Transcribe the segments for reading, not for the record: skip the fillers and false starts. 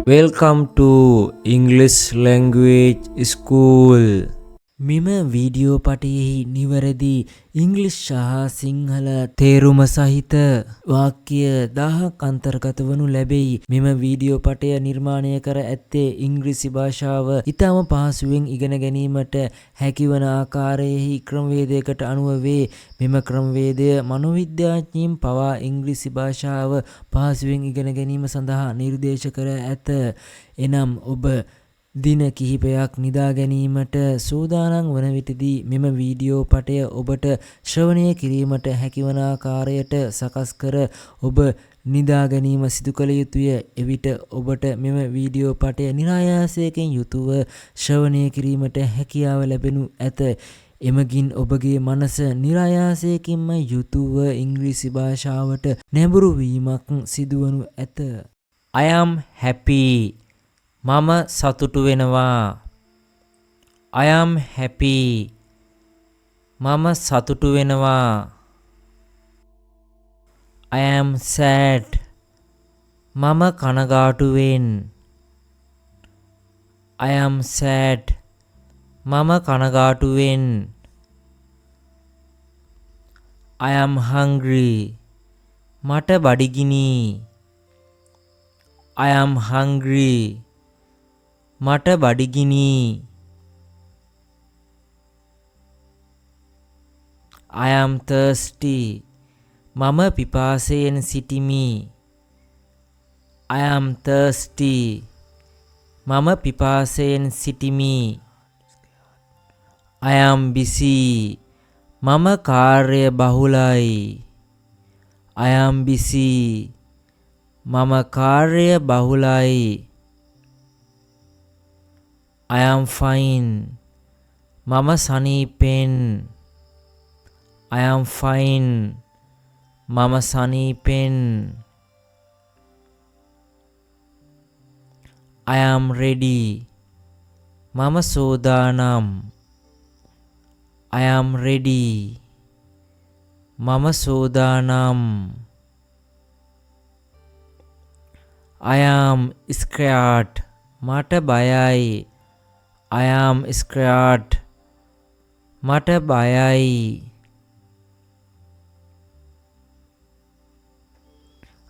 Welcome to English Language School. මෙම video පටයෙහි නිවැරදි ඉංග්‍රීසි සහ සිංහල තේරුම සහිත වාක්‍ය 1000ක් අන්තර්ගත වනු ලැබෙයි. මෙම වීඩියෝ පටය නිර්මාණය කර ඇත්තේ ඉංග්‍රීසි භාෂාව ඉතාම පහසුවෙන් ඉගෙන ගැනීමට හැකිවන ආකාරයෙහි ක්‍රමවේදයකට අනුව වේ. මෙම ක්‍රමවේදය මනෝවිද්‍යාඥයින් පවා ඉංග්‍රීසි භාෂාව පහසුවෙන් ඉගෙන ගැනීම සඳහා නිර්දේශ කර ඇත. එනම් ඔබ දින කිහිපයක් නිදා ගැනීමට සූදානම් වන විටදී මෙම වීඩියෝ පටය ඔබට ශ්‍රවණය කිරීමට හැකිවන ආකාරයට සකස් කර ඔබ නිදා ගැනීම සිදු කළ යුතුය. එවිට ඔබට මෙම වීඩියෝ පටය නිරායාසයෙන් යුතුව ශ්‍රවණය කිරීමට හැකියාව ලැබෙනු ඇත. එමගින් ඔබගේ මනස නිරායාසයෙන්ම යුතුව ඉංග්‍රීසි භාෂාවට නැඹුරු වීමක් සිදුවනු ඇත. I am happy. මම සතුටු වෙනවා. I am happy. මම සතුටු වෙනවා. I am sad. මම කනගාටුවෙන්. I am sad. මම කනගාටුවෙන්. I am hungry. මට බඩගිනි. I am hungry. මට බඩගිනි. I am thirsty. මම පිපාසයෙන් සිටිමි. I am thirsty. මම පිපාසයෙන් සිටිමි. I am busy. මම කාර්ය බහුලයි. I am busy. මම කාර්ය බහුලයි. I am fine. මම සනීපෙන්. I am fine. මම සනීපෙන්. I am ready. මම සූදානම්. I am ready. මම සූදානම්. I am scared. මට බයයි. I am scared. මට බයයි.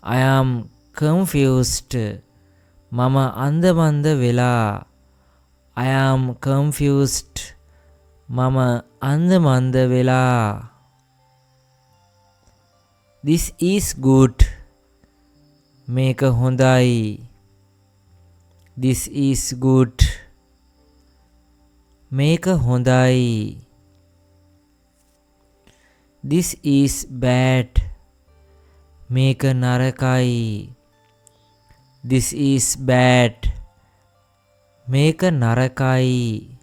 I am confused. මම අන්දමන්ද වෙලා. I am confused. මම අන්දමන්ද වෙලා. This is good. මේක හොඳයි. This is good. මේක හොඳයි. This is bad. මේක නරකයි. This is bad. මේක නරකයි.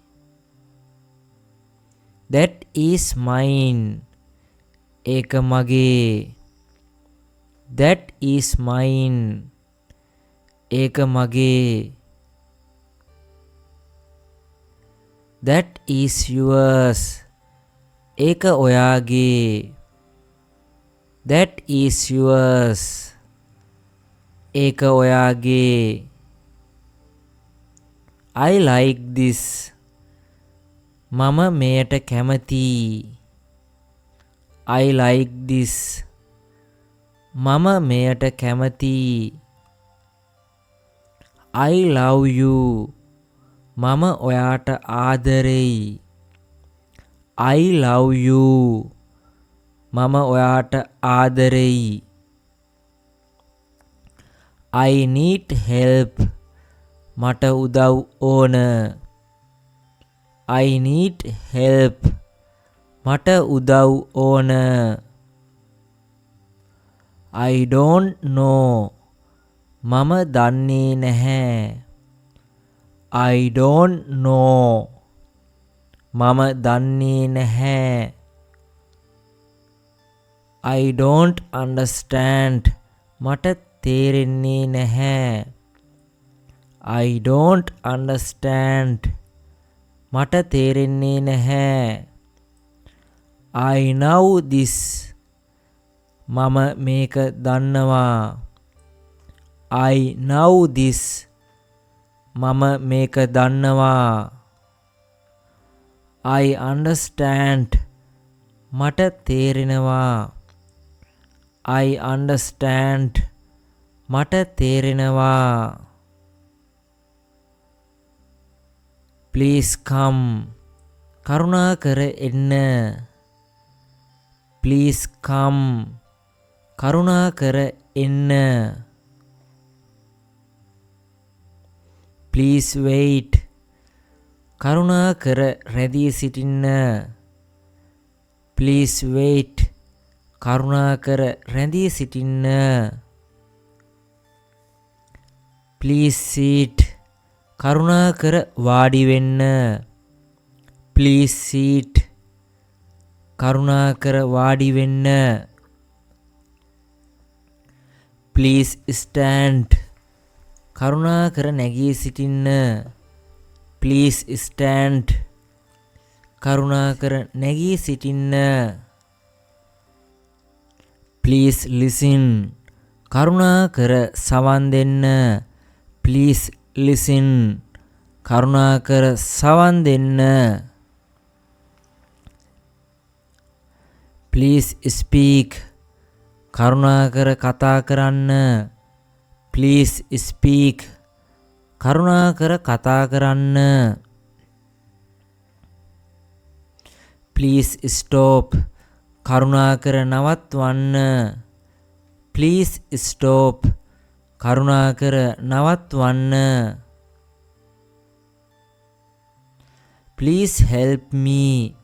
That is mine. ඒක මගේ. That is mine. ඒක මගේ. That is yours. ඒක ඔයාගේ. That is yours. ඒක ඔයාගේ. I like this. මම මෙයට කැමතියි. I like this. මම මෙයට කැමතියි. I love you. මම ඔයාට ආදරෙයි. I love you. මම ඔයාට ආදරෙයි. I need help. මට උදව් ඕන. I need help. මට උදව් ඕන. I don't know. මම දන්නේ නැහැ. I don't know. මම දන්නේ නැහැ. I don't understand. මට තේරෙන්නේ නැහැ. I don't understand. මට තේරෙන්නේ නැහැ. I know this. මම මේක දන්නවා. I know this. මම මේක දන්නවා. I understand. මට තේරෙනවා. I understand. මට තේරෙනවා. Please come. කරුණාකර එන්න. Please come. කරුණාකර එන්න. Please wait. කරුණාකර රැඳී සිටින්න. Please wait. කරුණාකර රැඳී සිටින්න. Please sit. කරුණාකර වාඩි වෙන්න. Please sit. කරුණාකර වාඩි වෙන්න. Please stand. කරුණාකර නැගී සිටින්න. Please stand. කරුණාකර නැගී සිටින්න. Please listen. කරුණාකර සවන් දෙන්න. Please listen. කරුණාකර සවන් දෙන්න. Please speak. කරුණාකර කතා කරන්න. Please speak. කරුණාකර කතා කරන්න. Please stop. කරුණාකර නවත්වන්න. Please stop. කරුණාකර නවත්වන්න. Please help me.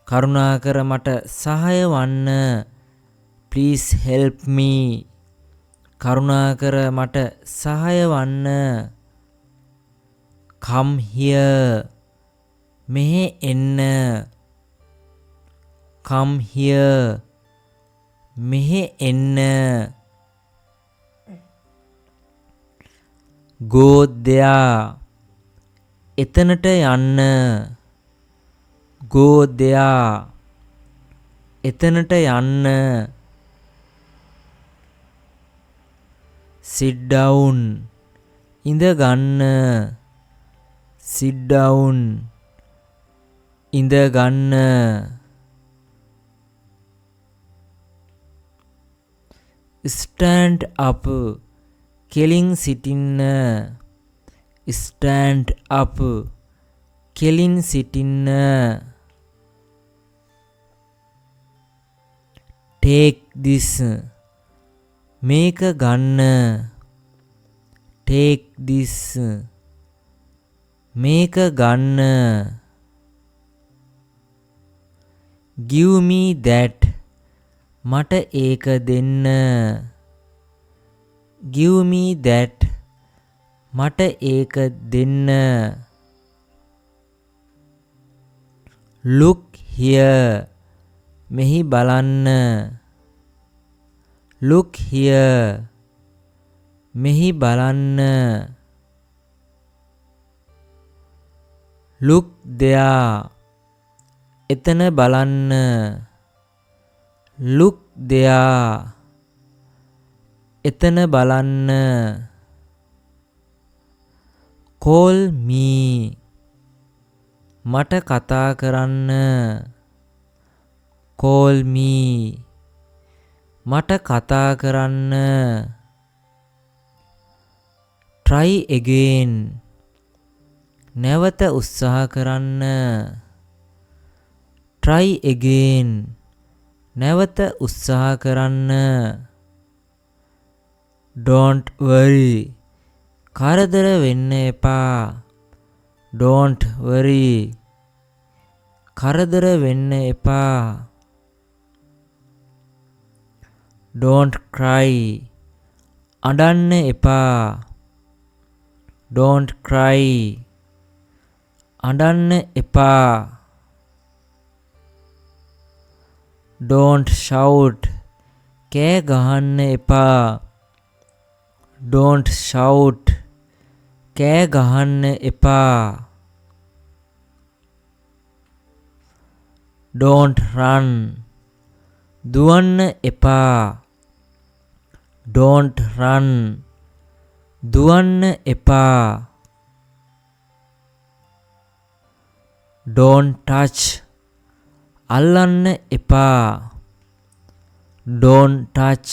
කරුණාකර මට සහාය වන්න. Please help me. කරුණාකර මට සහාය වන්න. Come here. මෙහෙ එන්න. Come here. මෙහෙ එන්න. Go there. එතනට යන්න. Go there. එතනට යන්න. Sit down. ඉඳ ගන්න. Sit down. ඉඳ ගන්න. Stand up. කෙලින් සිටින්න. Stand up. කෙලින් සිටින්න. Take this. මේක ගන්න. Take this. මේක ගන්න. Give me that. මට ඒක දෙන්න. Give me that. මට ඒක දෙන්න. Look here. මෙහි බලන්න. Look here. මෙහි බලන්න. Look there. එතන බලන්න. Look there. එතන බලන්න. Call me. මට කතා කරන්න. Call me. මට කතා කරන්න. Try again. නැවත උත්සාහ කරන්න. Try again. නැවත උත්සාහ කරන්න. Don't worry. කරදර වෙන්න එපා. Don't worry. කරදර වෙන්න එපා. Don't cry. අඬන්න එපා. Don't cry. අඬන්න එපා. Don't shout. කෑ ගහන්න එපා. Don't shout. කෑ ගහන්න එපා. Don't run. දුවන්න එපා. Don't run. දුවන්න එපා. don't touch අල්ලන්න එපා don't touch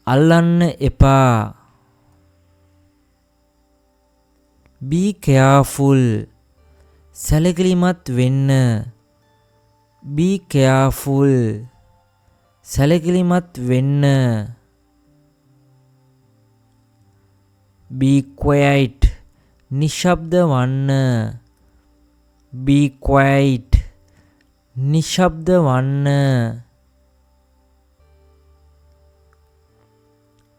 අල්ලන්න එපා be careful සැලකිලිමත් වෙන්න be careful සැලකිලිමත් වෙන්න be quiet නිශ්ශබ්ද වන්න be quiet නිශ්ශබ්ද වන්න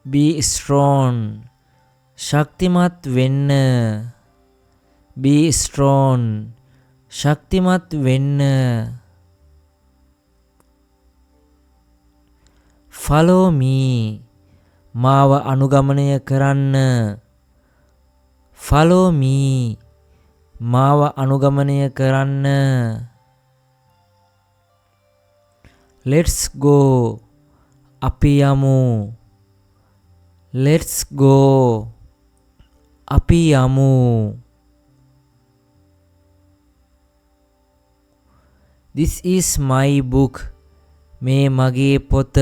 be strong ශක්තිමත් වෙන්න be strong ශක්තිමත් වෙන්න follow me මාව අනුගමනය කරන්න follow me මාව අනුගමනය කරන්න let's go අපි යමු let's go අපි යමු this is my book මේ මගේ පොත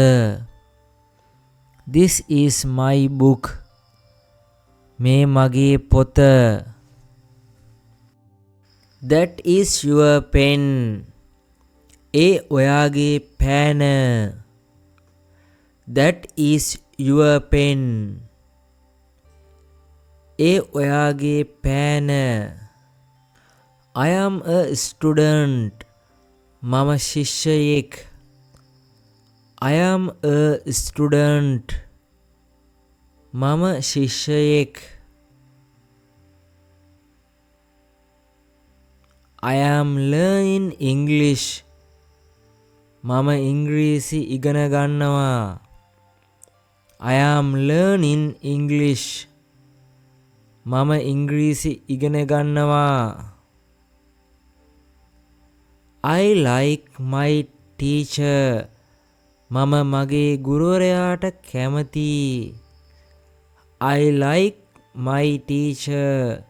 this is my book මේ මගේ පොත that is your pen ඒ ඔයාගේ පෑන that is your pen ඒ ඔයාගේ පෑන I am a student මම ශිෂ්‍යයෙක් I am a student මම ශිෂ්‍යයෙක් I am learning English මම ඉංග්‍රීසි ඉගෙන ගන්නවා I am learning English මම ඉංග්‍රීසි ඉගෙන ගන්නවා I like my teacher මම මගේ ගුරුවරයාට කැමතියි I like my teacher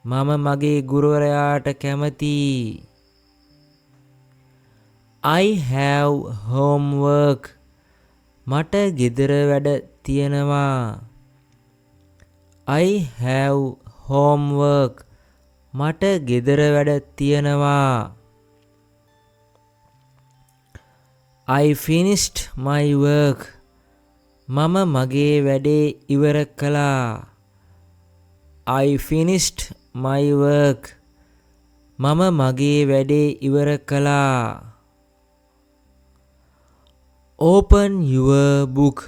මම මගේ ගුරුවරයාට කැමතියි I have homework මට ගෙදර වැඩ තියෙනවා I have homework මට ගෙදර වැඩ තියෙනවා I finished my work මම මගේ වැඩේ ඉවර කළා I finished my work මම මගේ වැඩේ ඉවර කළා Open your book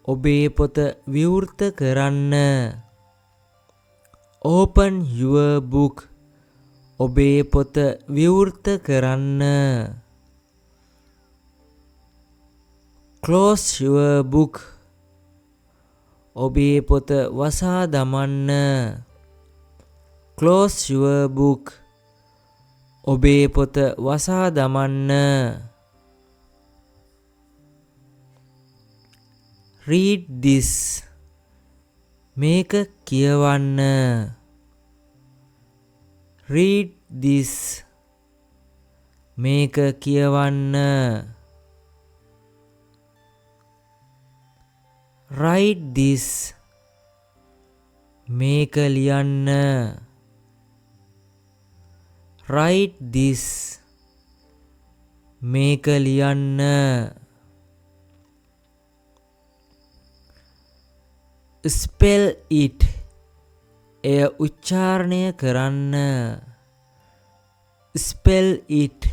ඔබේ පොත විවෘත කරන්න Open your book ඔබේ පොත විවෘත කරන්න Close your book ඔබේ පොත වසා දමන්න Close your book ඔබේ පොත වසා දමන්න Read this මේක කියවන්න Read this මේක කියවන්න Write this මේක ලියන්න Write this මේක ලියන්න Spell it එය උච්චාරණය කරන්න Spell it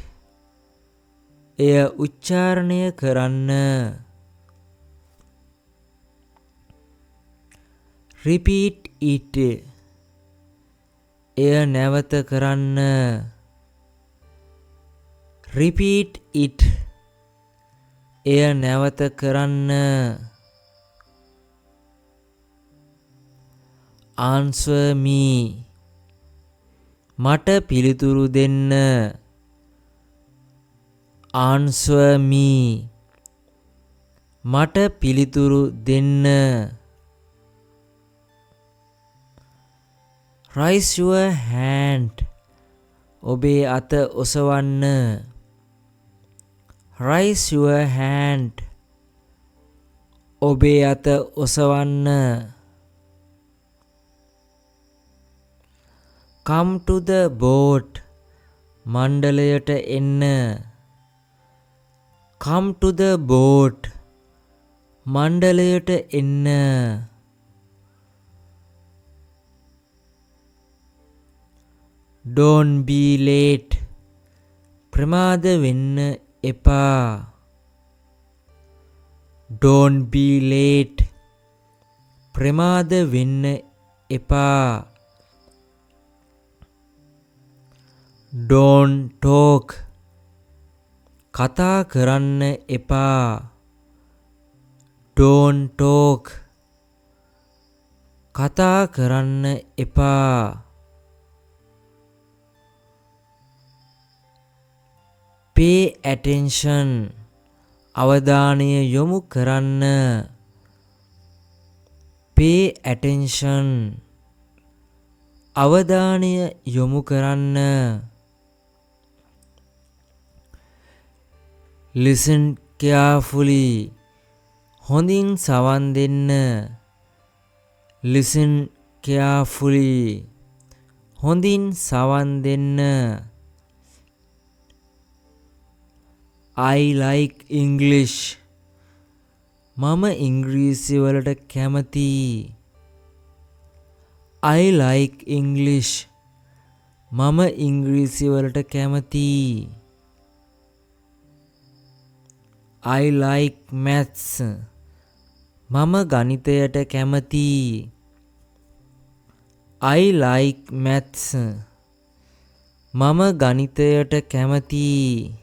එය උච්චාරණය කරන්න Repeat it එය නැවත කරන්න Repeat it එය නැවත කරන්න Answer me මට පිළිතුරු දෙන්න Answer me මට පිළිතුරු දෙන්න Raise your hand ඔබේ අත ඔසවන්න. Raise your hand. ඔබේ අත ඔසවන්න. Come to the boat. මණ්ඩලයට එන්න. Come to the boat. මණ්ඩලයට එන්න. Don't be late. ප්‍රමාද වෙන්න එපා. Don't be late. ප්‍රමාද වෙන්න එපා. Don't talk. කතා කරන්න එපා. Don't talk. කතා කරන්න එපා. Pay attention. අවධානය යොමු කරන්න. Pay attention. අවධානය යොමු කරන්න. Listen carefully. හොඳින් සවන් දෙන්න. Listen carefully. හොඳින් සවන් දෙන්න. I like English. මම ඉංග්‍රීසි වලට කැමතියි. I like English. මම ඉංග්‍රීසි වලට කැමතියි. I like maths. මම ගණිතයට කැමතියි. I like maths. මම ගණිතයට කැමතියි.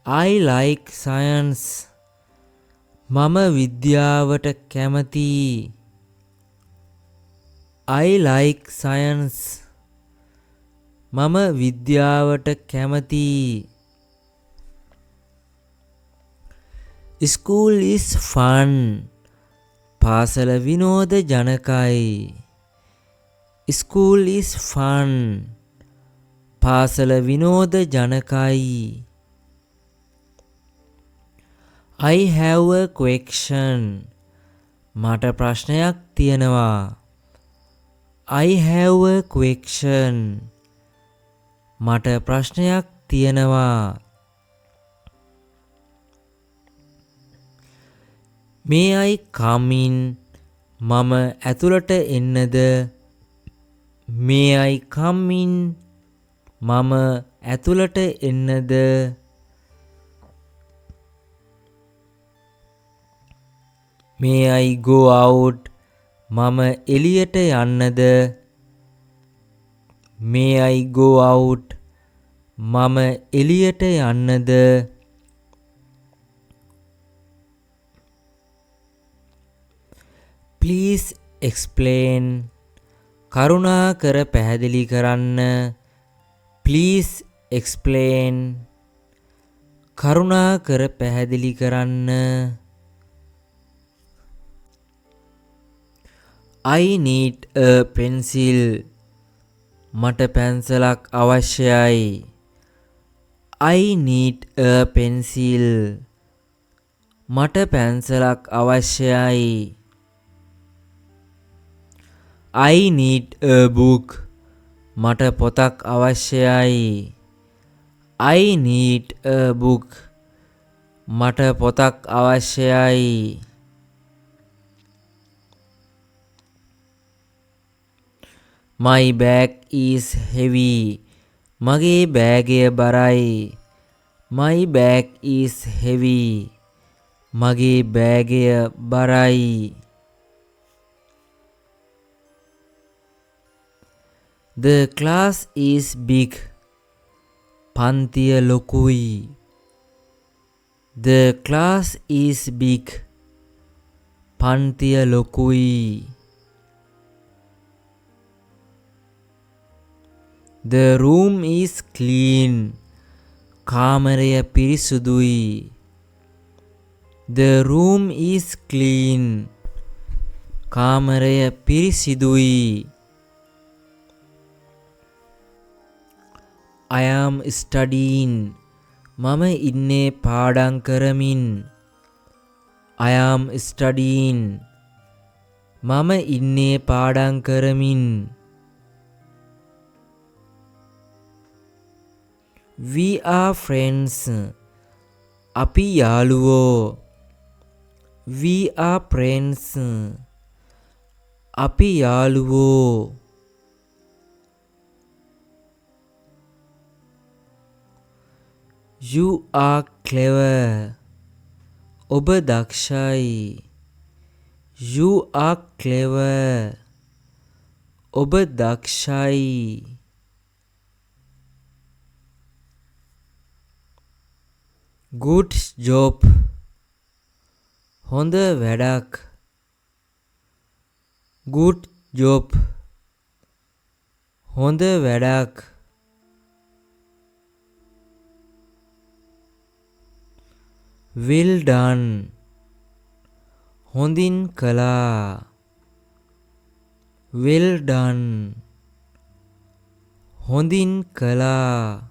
I like science. මම විද්‍යාවට කැමතියි. I like science. මම විද්‍යාවට කැමතියි. School is fun. පාසල විනෝද ජනකයි. School is fun. පාසල විනෝද ජනකයි. I have a question. මට ප්‍රශ්නයක් තියෙනවා. I have a question. මට ප්‍රශ්නයක් තියෙනවා. May I come in? මම ඇතුළට එන්නද? May I come in? මම ඇතුළට එන්නද? May I go out? මම එළියට යන්නද? May I go out? මම එළියට යන්නද? Please explain. කරුණාකර පැහැදිලි කරන්න. Please explain. කරුණාකර පැහැදිලි කරන්න. I need a pencil. මට පැන්සලක් අවශ්‍යයි. I need a pencil. මට පැන්සලක් අවශ්‍යයි. I need a book. මට පොතක් අවශ්‍යයි. I need a book. මට පොතක් අවශ්‍යයි. My bag is heavy. මගේ බෑගය බරයි. My bag is heavy. මගේ බෑගය බරයි. The class is big. පන්තිය ලොකුයි. The class is big. පන්තිය ලොකුයි. The room is clean. කාමරය පිරිසුදුයි. The room is clean. කාමරය පිරිසිදුයි. I am studying. මම ඉන්නේ පාඩම් කරමින්. I am studying. මම ඉන්නේ පාඩම් කරමින්. We are friends. අපි යාළුවෝ. We are friends. අපි යාළුවෝ. You are clever. ඔබ දක්ෂයි. You are clever. ඔබ දක්ෂයි. Good job. හොඳ වැඩක්. Good job. හොඳ වැඩක්. Well done. හොඳින් කළා. Well done. හොඳින් කළා.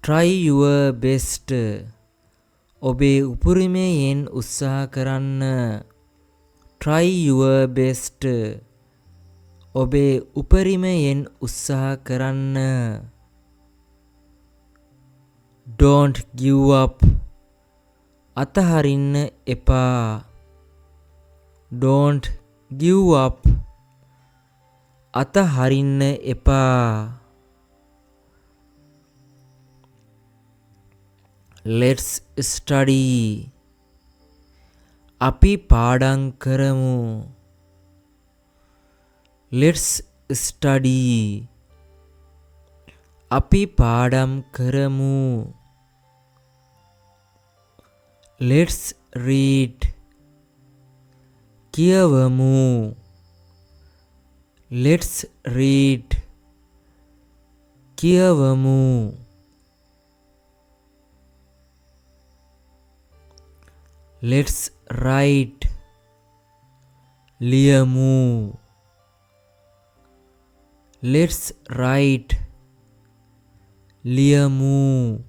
Try your best. ඔබේ උපරිමයෙන් උත්සාහ කරන්න. Try your best. ඔබේ උපරිමයෙන් උත්සාහ කරන්න. Don't give up. අතහරින්න එපා. Don't give up. අතහරින්න එපා. Let's study. අපි පාඩම් කරමු. Let's study. අපි පාඩම් කරමු. Let's read. කියවමු. Let's read. කියවමු. Let's write. ලියමු. Let's write. ලියමු.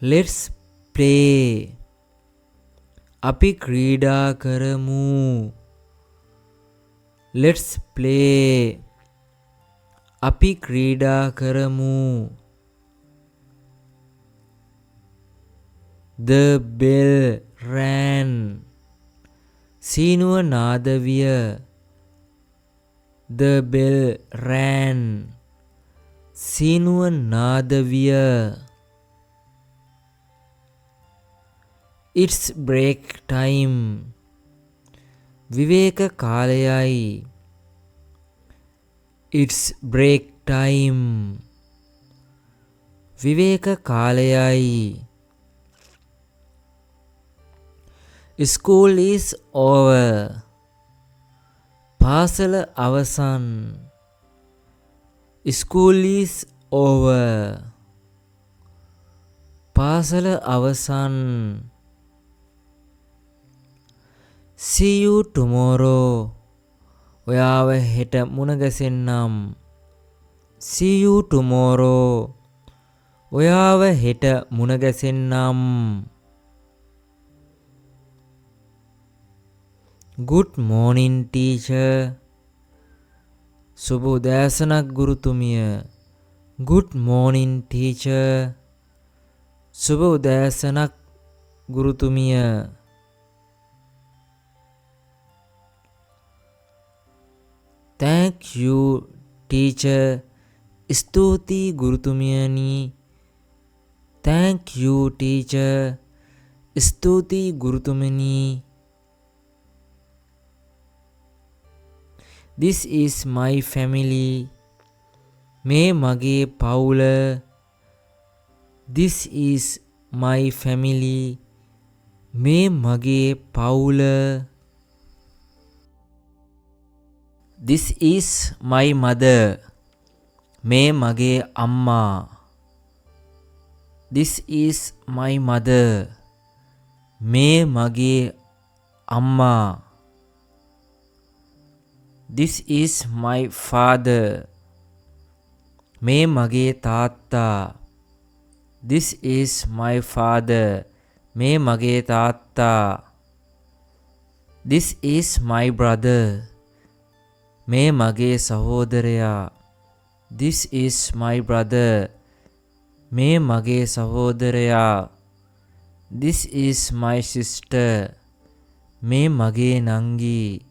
Let's play. අපි ක්‍රීඩා කරමු. Let's play. අපි ක්‍රීඩා කරමු. The bell rang. සීනුව නාද විය. The bell rang. සීනුව නාද විය. It's break time. විවේක කාලයයි. It's break time. විවේක කාලයයි. School is over. පාසල අවසන්. School is over. පාසල අවසන්. See you tomorrow. ඔයාව හෙට මුණ ගැසෙන්නම්. See you tomorrow. ඔයාව හෙට මුණ ගැසෙන්නම්. Good morning teacher. සුබ උදෑසනක් ගුරුතුමිය. Good morning teacher. සුබ උදෑසනක් ගුරුතුමිය. Thank you teacher. ස්තුතියි ගුරුතුමියනි. Thank you teacher. ස්තුතියි ගුරුතුමනි. This is my family. මේ මගේ පවුල. This is my family. මේ මගේ පවුල. This is my mother. මේ මගේ අම්මා. This is my mother. මේ මගේ අම්මා. This is my father. මේ මගේ තාත්තා. This is my father. මේ මගේ තාත්තා. This is my brother. මේ මගේ සහෝදරයා. This is my brother. මේ මගේ සහෝදරයා. This is my sister. මේ මගේ නංගි.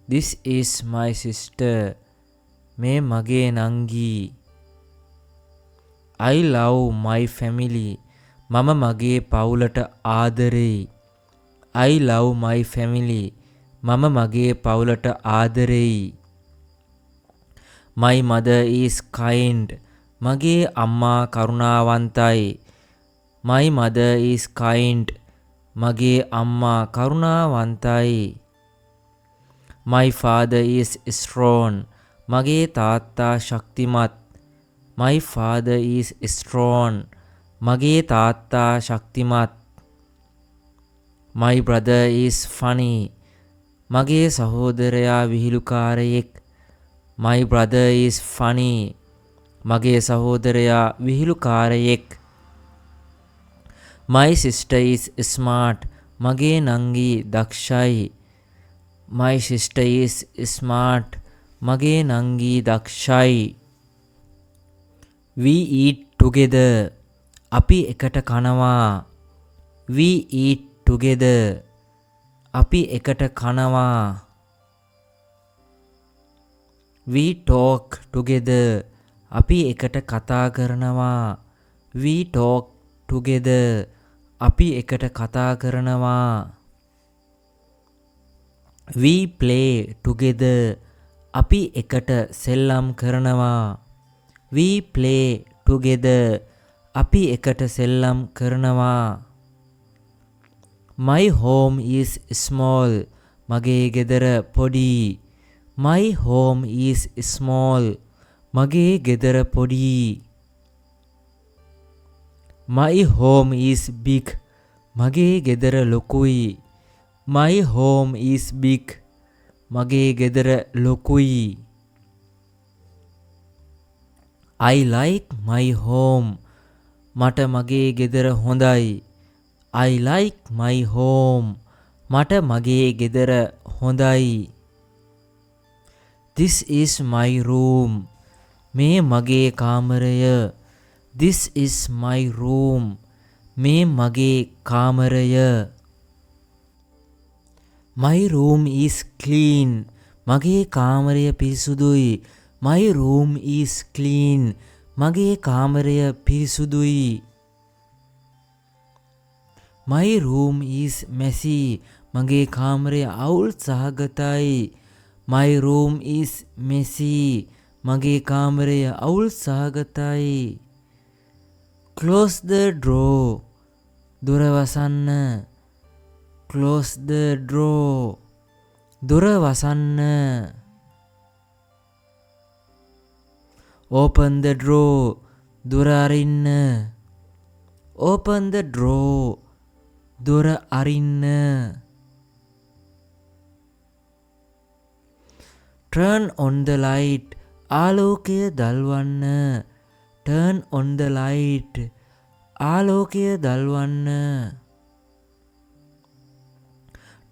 This is my sister. මේ මගේ නංගි. I love my family. මම මගේ පවුලට ආදරෙයි. I love my family. මම මගේ පවුලට ආදරෙයි. My mother is kind. මගේ අම්මා කරුණාවන්තයි. My mother is kind. මගේ අම්මා කරුණාවන්තයි. My father is strong. මගේ තාත්තා ශක්තිමත්. My father is strong. මගේ තාත්තා ශක්තිමත්. My brother is funny. මගේ සහෝදරයා විහිළුකාරයෙක්. My brother is funny. මගේ සහෝදරයා විහිළුකාරයෙක්. My sister is smart. මගේ නංගි දක්ෂයි. My sister is smart. මගේ නංගි දක්ෂයි. We eat together. අපි එකට කනවා. We eat together. අපි එකට කනවා. We talk together. අපි එකට කතා කරනවා. We talk together. අපි එකට කතා කරනවා. We play together. අපි එකට සෙල්ලම් කරනවා. We play together. අපි එකට සෙල්ලම් කරනවා. My home is small. මගේ ගෙදර පොඩි. My home is small. මගේ ගෙදර පොඩි. My home is big. මගේ ගෙදර ලොකුයි. My home is big. මගේ ගෙදර ලොකුයි. I like my home. මට මගේ ගෙදර හොඳයි. I like my home. මට මගේ ගෙදර හොඳයි. This is my room. මේ මගේ කාමරය. This is my room. මේ මගේ කාමරය. My room is clean. මගේ කාමරය පිරිසුදුයි. My room is clean. මගේ කාමරය පිරිසුදුයි. My room is messy. මගේ කාමරය අවුල් සහගතයි. My room is messy. මගේ කාමරය අවුල් සහගතයි. Close the door. දොර වසන්න. Close the door. දොර වසන්න. Open the door. දොර අරින්න. Open the door. දොර අරින්න. Turn on the light. ආලෝකය දල්වන්න. Turn on the light. ආලෝකය දල්වන්න.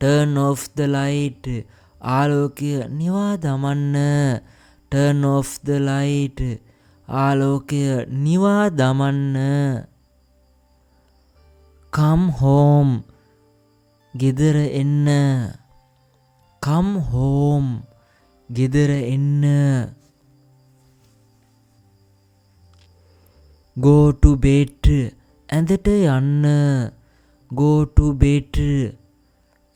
Turn off the light. ආලෝකය නිවා දමන්න. Turn off the light. ආලෝකය නිවා දමන්න. Come home. ගෙදර එන්න. Come home. ගෙදර එන්න. Go to bed. ඇඳට යන්න. Go to bed.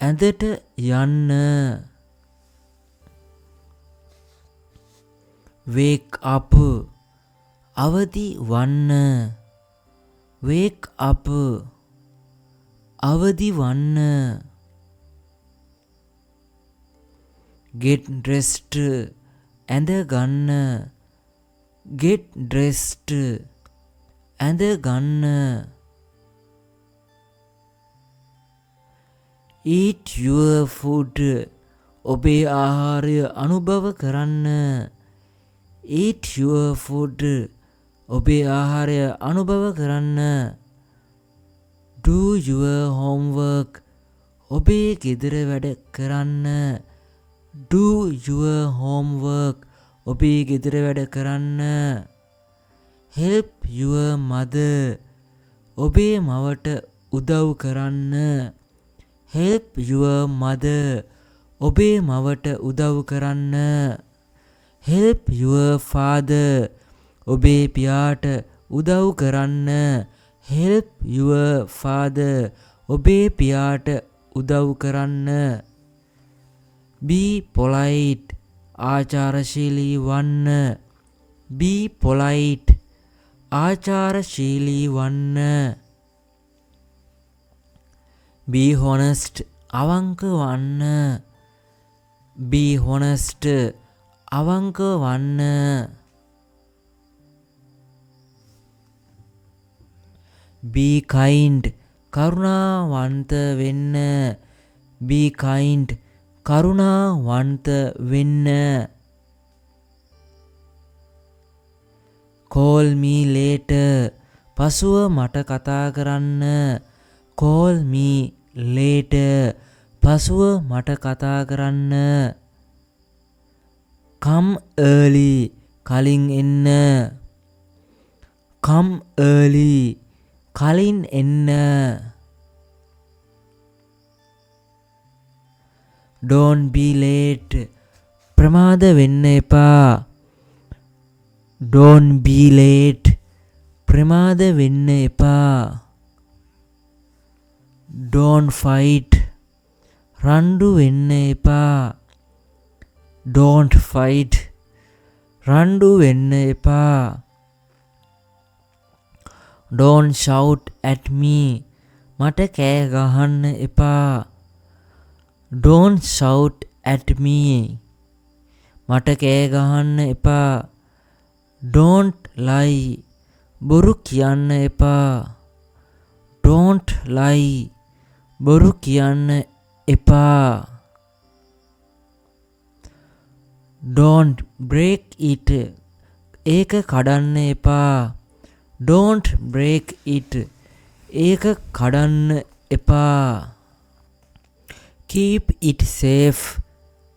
ඇඳට යන්න. Wake up. අවදි වන්න. Wake up. අවදි වන්න. Get dressed. ඇඳ ගන්න. Get dressed. ඇඳ ගන්න. eat your food ඔබේ ආහාරය අනුභව කරන්න eat your food ඔබේ ආහාරය අනුභව කරන්න do your homework ඔබේ ගෙදර වැඩ කරන්න do your homework ඔබේ ගෙදර වැඩ කරන්න help your mother ඔබේ මවට උදව් කරන්න help your mother ඔබේ මවට උදව් කරන්න help your father ඔබේ පියාට උදව් කරන්න help your father ඔබේ පියාට උදව් කරන්න be polite ආචාරශීලී වන්න be polite ආචාරශීලී වන්න be honest අවංක වන්න be honest අවංක වන්න be kind කරුණාවන්ත වෙන්න be kind කරුණාවන්ත වෙන්න call me later පසුව මට කතා කරන්න call me later පසුව මට කතා කරන්න come early කලින් එන්න come early කලින් එන්න don't be late ප්‍රමාද වෙන්න එපා don't be late ප්‍රමාද වෙන්න එපා don't fight රණ්ඩු වෙන්න එපා don't fight රණ්ඩු වෙන්න එපා don't shout at me මට කෑ ගහන්න එපා don't shout at me මට කෑ ගහන්න එපා don't lie බොරු කියන්න එපා don't lie බොරු කියන්න එපා don't break it ඒක කඩන්න එපා don't break it ඒක කඩන්න එපා keep it safe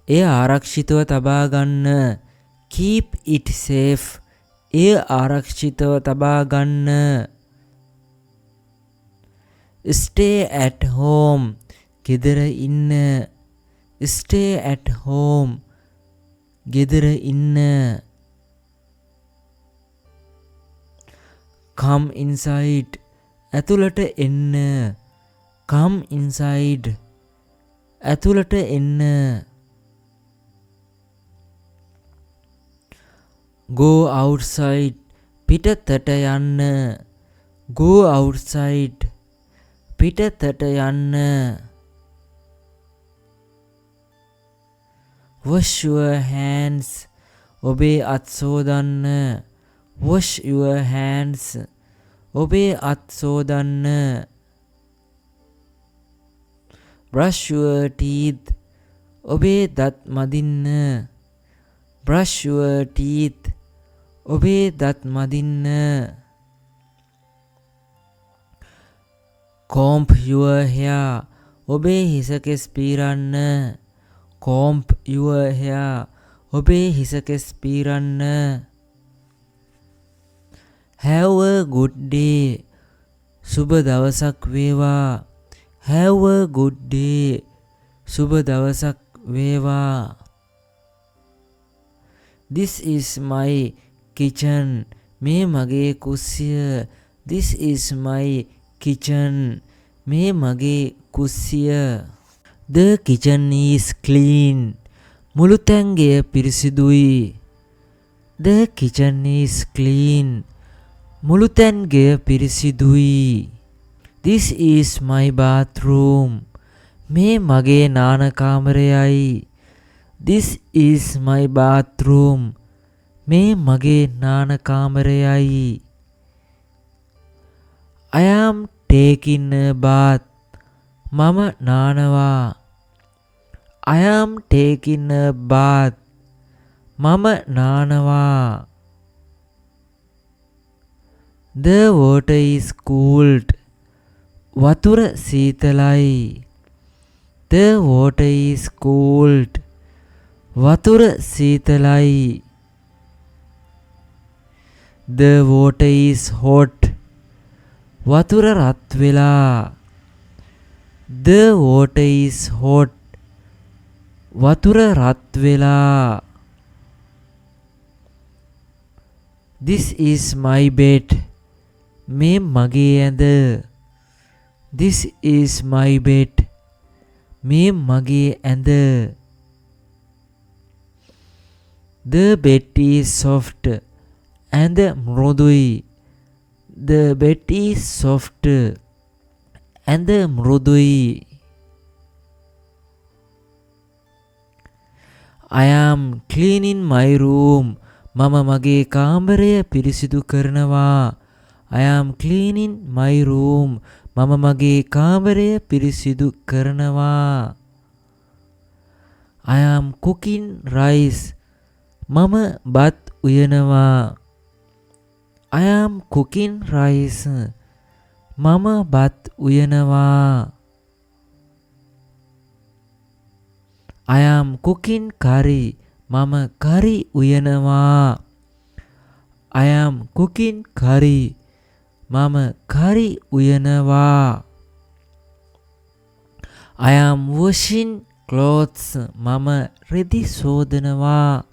එය ආරක්ෂිතව තබා ගන්න keep it safe එය ආරක්ෂිතව තබා ගන්න stay at home ගෙදර ඉන්න stay at home ගෙදර ඉන්න come inside ඇතුළට එන්න come inside ඇතුළට එන්න go outside පිටතට යන්න go outside පිටතට යන්න wash your hands ඔබේ අත් සෝදන්න wash your hands ඔබේ අත් සෝදන්න brush your teeth ඔබේ දත් මදින්න brush your teeth ඔබේ දත් මදින්න comb your hair ඔබේ හිස කෙස් පීරන්න comb your hair ඔබේ හිස කෙස් පීරන්න have a good day සුබ දවසක් වේවා have a good day සුබ දවසක් වේවා this is my kitchen මේ මගේ කුස්සිය this is my kitchen මේ මගේ කුස්සිය the kitchen is clean මුළු තැන්ගෙය පිරිසිදුයි the kitchen is clean මුළු තැන්ගෙය පිරිසිදුයි this is my bathroom මේ මගේ නාන කාමරයයි this is my bathroom මේ මගේ නාන කාමරයයි I am taking a bath මම නානවා. I am taking a bath. මම නානවා. The water is cooled. වතුර සීතලයි. The water is cooled. වතුර සීතලයි. The water is hot. වතුර රත් වෙලා. The water is hot. වතුර රත් වෙලා. This is my bed. මේ මගේ ඇඳ. This is my bed. මේ මගේ ඇඳ. The bed is soft. ඇඳ මෘදුයි. The bed is soft. ඇඳ මෘදුයි. I am cleaning my room. මම මගේ කාමරය පිරිසිදු කරනවා. I am cleaning my room. මම මගේ කාමරය පිරිසිදු කරනවා. I am cooking rice. මම බත් උයනවා. I am cooking rice. මම බත් උයනවා. I am cooking curry. මම curry උයනවා. I am cooking curry. මම curry උයනවා. I am washing clothes. මම රෙදි සෝදනවා.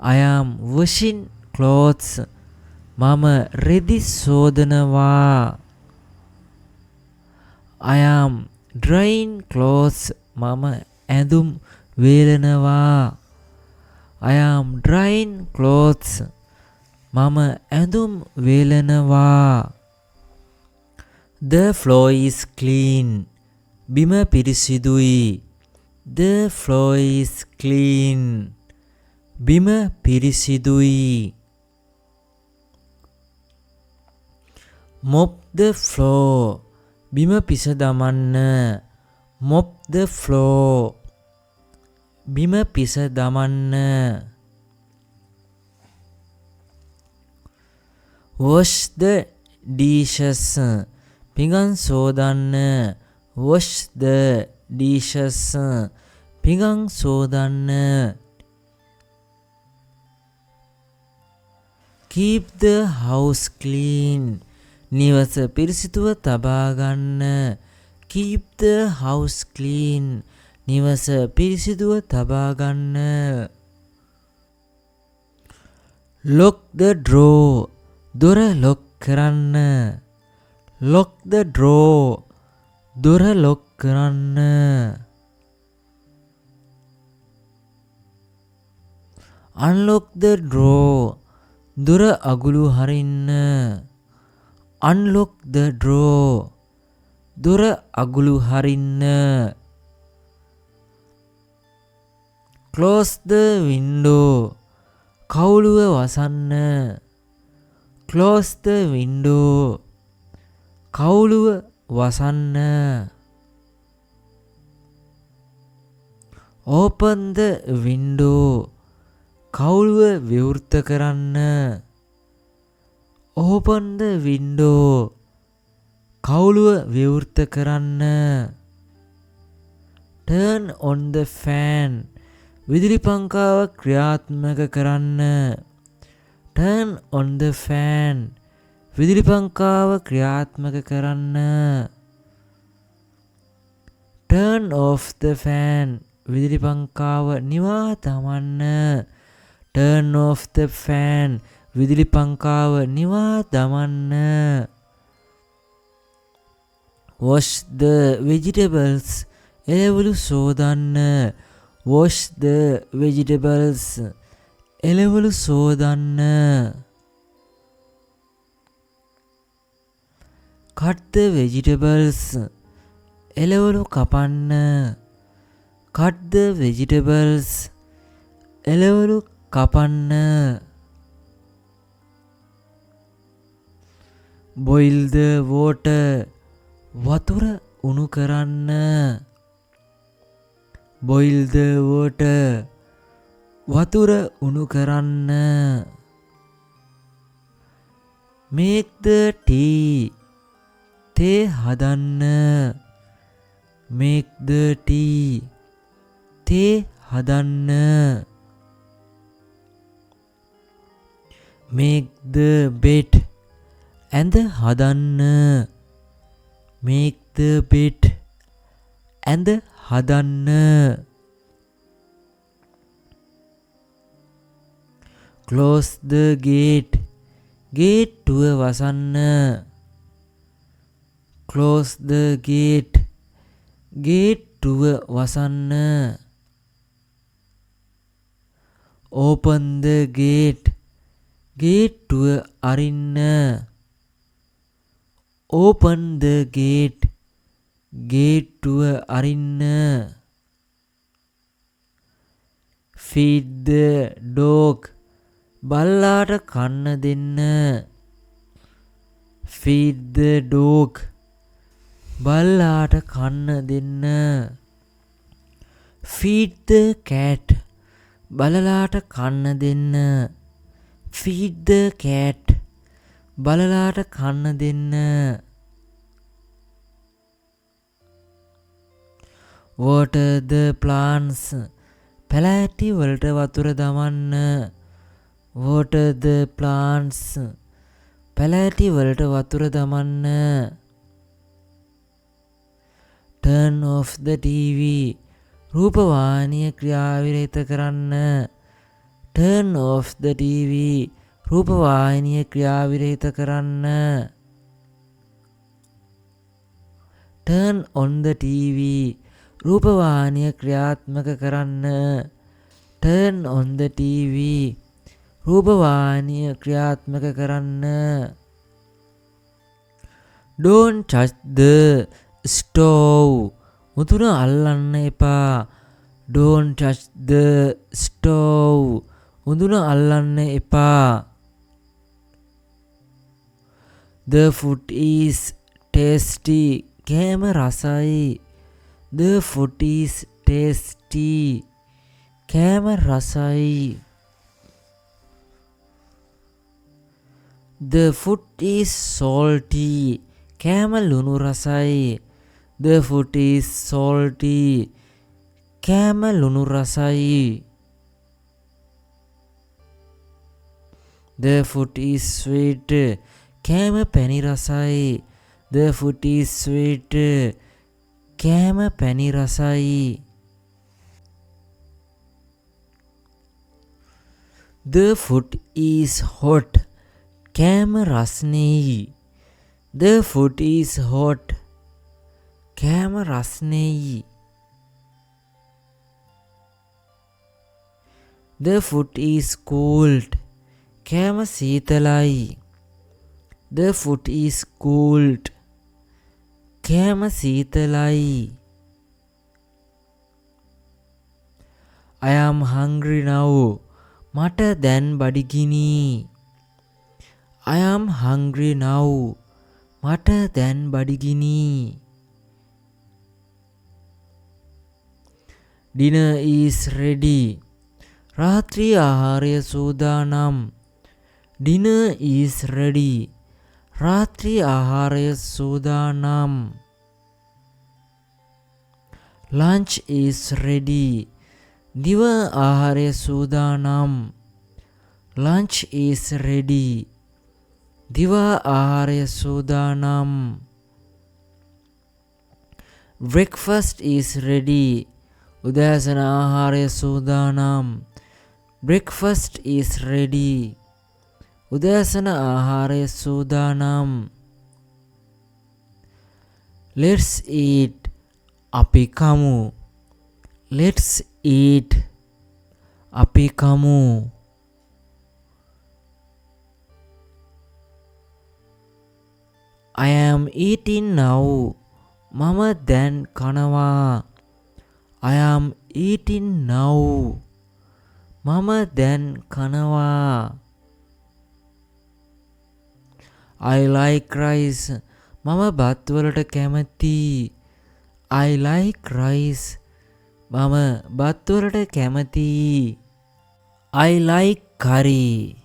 I am washing clothes. මම රෙදි සෝදනවා. I am drying clothes. මම ඇඳුම් වේලනවා. I am drying clothes. මම ඇඳුම් වේලනවා. The floor is clean. බිම පිරිසිදුයි. The floor is clean. බිම පිරිසිදුයි. Mop the floor. බිම පිස දමන්න. Mop the floor. බිම පිස දමන්න. Wash the dishes. පිඟන් සෝදන්න. Wash the dishes. පිඟන් සෝදන්න. Keep the house clean. නිවස පිරිසිදුව තබා ගන්න. Keep the house clean. නිවස පිරිසිදුව තබා ගන්න. Lock the door. දොර ලොක් කරන්න. Lock the door. දොර ලොක් කරන්න. Unlock the door. දොර අගුළු හරින්න. Unlock the door. දොර අගුළු හරින්න. Close the window. කවුළුව වසන්න. Close the window. කවුළුව වසන්න. Open the window. කවුළුව විවෘත කරන්න. Open the window. කවුළුව විවෘත කරන්න. Turn on the fan. විදුලි පංකාව ක්‍රියාත්මක කරන්න. Turn on the fan. විදුලි පංකාව ක්‍රියාත්මක කරන්න. Turn off the fan. විදුලි පංකාව නිවා දමන්න. Turn off the fan. විදුලි පංකාව නිවා දමන්න. Wash the vegetables. එළවලු සෝදන්න. Wash the vegetables. එළවලු සෝදන්න. Cut the vegetables. එළවලු කපන්න. Cut the vegetables. එළවලු කපන්න. Boil the water. වතුර උණු කරන්න. boil the water. වතුර උණු කරන්න. make the tea. තේ හදන්න. make the tea. තේ හදන්න. make the bed. ඇඳ හදන්න. make the bed. ඇඳ හදන්න. close the gate. ගේට්ටුව වසන්න. close the gate. ගේට්ටුව වසන්න. open the gate. ගේට්ටුව අරින්න. open the gate. ගේට්ටුව අරින්න. feed the dog. බල්ලාට කන්න දෙන්න. feed the dog. බල්ලාට කන්න දෙන්න. feed the cat. බලලාට කන්න දෙන්න. feed the cat. බලලාට කන්න දෙන්න. water the plants. පැලෑටි වලට වතුර දමන්න. water the plants. පැලෑටි වලට වතුර දමන්න. turn off the TV. රූපවාහිනිය ක්‍රියාවිරහිත කරන්න. turn off the TV. රූපවාහිනිය ක්‍රියාවිරහිත කරන්න. turn on the TV. රූපවාහිනිය ක්‍රියාත්මක කරන්න. turn on the TV. රූපවාහිනිය ක්‍රියාත්මක කරන්න. don't touch the stove. මුතුන අල්ලන්න එපා. don't touch the stove. මුතුන අල්ලන්න එපා. the food is tasty. කෑම රසයි. the food is tasty. කෑම රසයි. the food is salty. කෑම ලුණු රසයි. the food is salty. කෑම ලුණු රසයි. the food is sweet. කෑම පැණි රසයි. the food is sweet. කෑම පැණි රසයි. the food is hot. කෑම රස්නෙයි. the food is hot. කෑම රස්නෙයි. the food is cold. කෑම සීතලයි. the food is cold. කෑම සීතලයි. I am hungry now. මට දැන් බඩගිනි. I am hungry now. මට දැන් බඩගිනි. dinner is ready. රාත්‍රී ආහාරය සූදානම්. dinner is ready. රාත්‍රී ආහාරය සූදානම්. lunch is ready. දිව ආහාරය සූදානම්. lunch is ready. දිව ආහාරය සූදානම්. breakfast is ready. උදෑසන ආහාරය සූදානම්. breakfast is ready. උදෑසන ආහාරය සූදානම්. let's eat. අපි කමු. let's eat. අපි කමු. I am eating now. මම දැන් කනවා. I am eating now. මම දැන් කනවා. I like rice. මම බත් වලට කැමතියි. I like rice. මම බත් වලට කැමතියි. I like curry.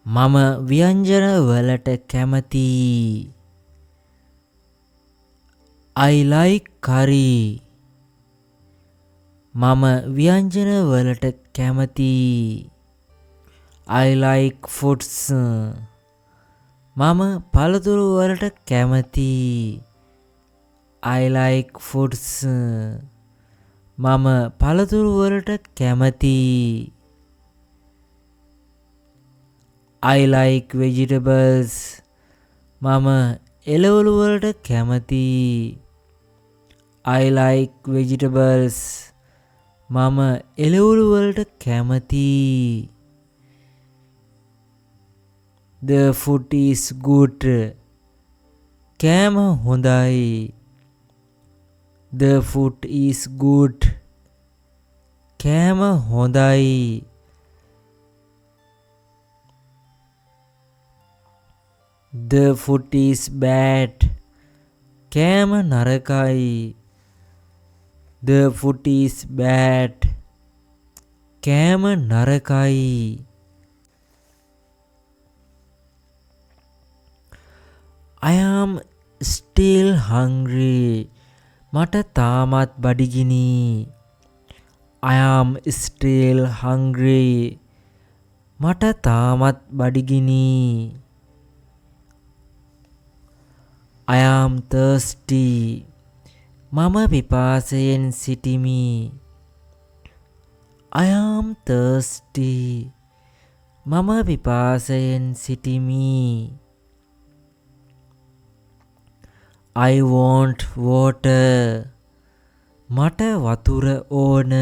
මම ව්‍යංජන වලට කැමතියි. I like curry. මම ව්‍යංජන වලට කැමතියි. I like fruits. මම පළතුරු වලට කැමතියි. I like fruits. මම පළතුරු වලට කැමතියි. I like vegetables. මම එළවලු වලට කැමතියි. I like vegetables. මම එළවලු වලට කැමතියි. The food is good. කෑම හොඳයි. The food is good. කෑම හොඳයි. The food is bad. කෑම නරකයි. The food is bad. කෑම නරකයි. I am still hungry. මට තාමත් බඩගිනි. I am still hungry. මට තාමත් බඩගිනි. I am thirsty. මම පිපාසයෙන් සිටිමි. I am thirsty. මම පිපාසයෙන් සිටිමි. I want water. මට වතුර ඕන.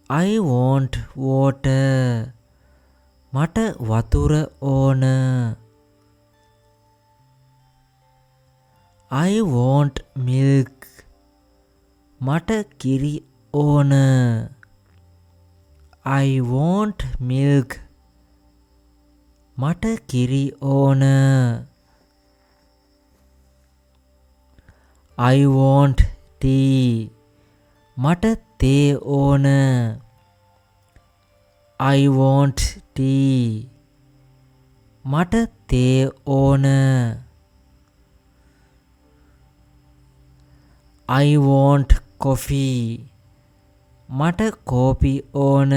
I want water. මට වතුර ඕන. I want milk. මට කිරි ඕන. I want milk. මට කිරි ඕන. I want tea. මට තේ ඕන. I want tea. මට තේ ඕන. I want coffee. මට කෝපි ඕන.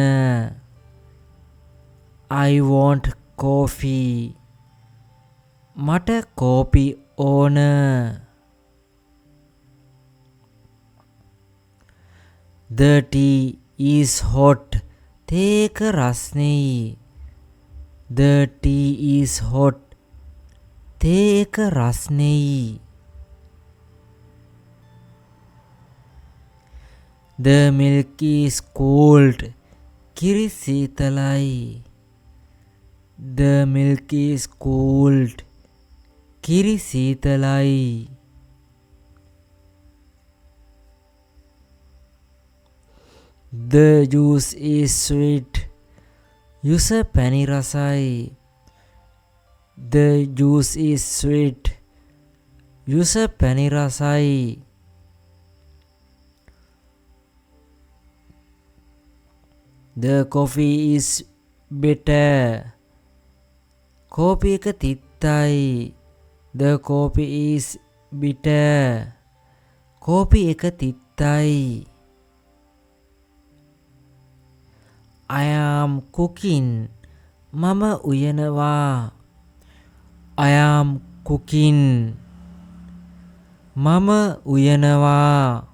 I want coffee. මට කෝපි ඕන. The tea is hot. තේ එක රස්නෙයි. The tea is hot. තේ එක රස්නෙයි. The milk is cold. කිරි සීතලයි. The milk is cold. කිරි සීතලයි. The juice is sweet. User පැණි රසයි. The juice is sweet. User පැණි රසයි. The coffee is bitter. කෝපි එක තිත්තයි. The coffee is bitter. කෝපි එක තිත්තයි. I am cooking. මම උයනවා. I am cooking. මම උයනවා.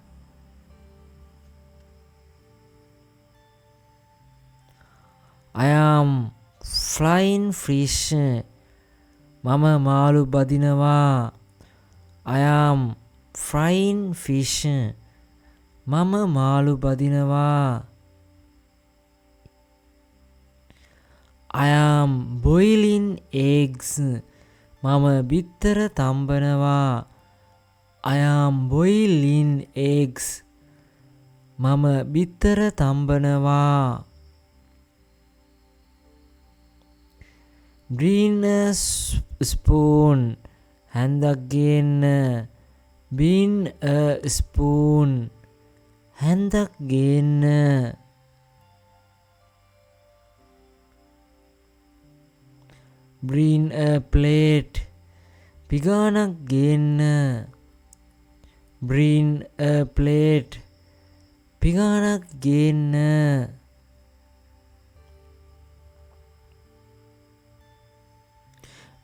I am flying fish. මම මාළු බදිනවා. I am frying fish. මම මාළු බදිනවා. I am boiling eggs. මම බිත්තර තම්බනවා. I am boiling eggs. මම බිත්තර තම්බනවා. Green spoon. හැන්දක් ගේන්න. bring a spoon හැන්දක් ගේන්න bring a plate පිගානක් ගේන්න bring a plate පිගානක් ගේන්න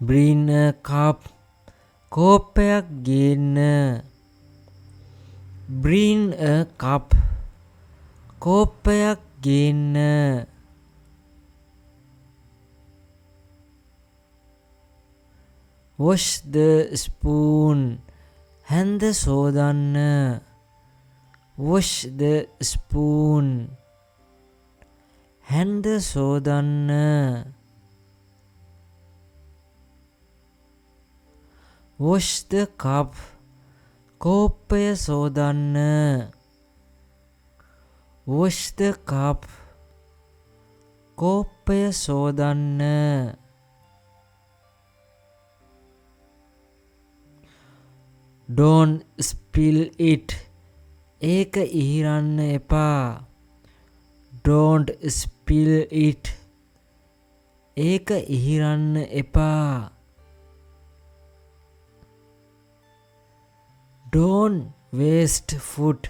bring a cup කෝප්පයක් ගේන්න bring a cup කෝප්පයක් ගේන්න wash the spoon හැන්ද සෝදන්න wash the spoon හැන්ද සෝදන්න wash the cup කෝප්පය සෝදන්න wash the cup කෝප්පය සෝදන්න don't spill it ඒක ඉහිරන්න එපා don't spill it ඒක ඉහිරන්න එපා don't waste food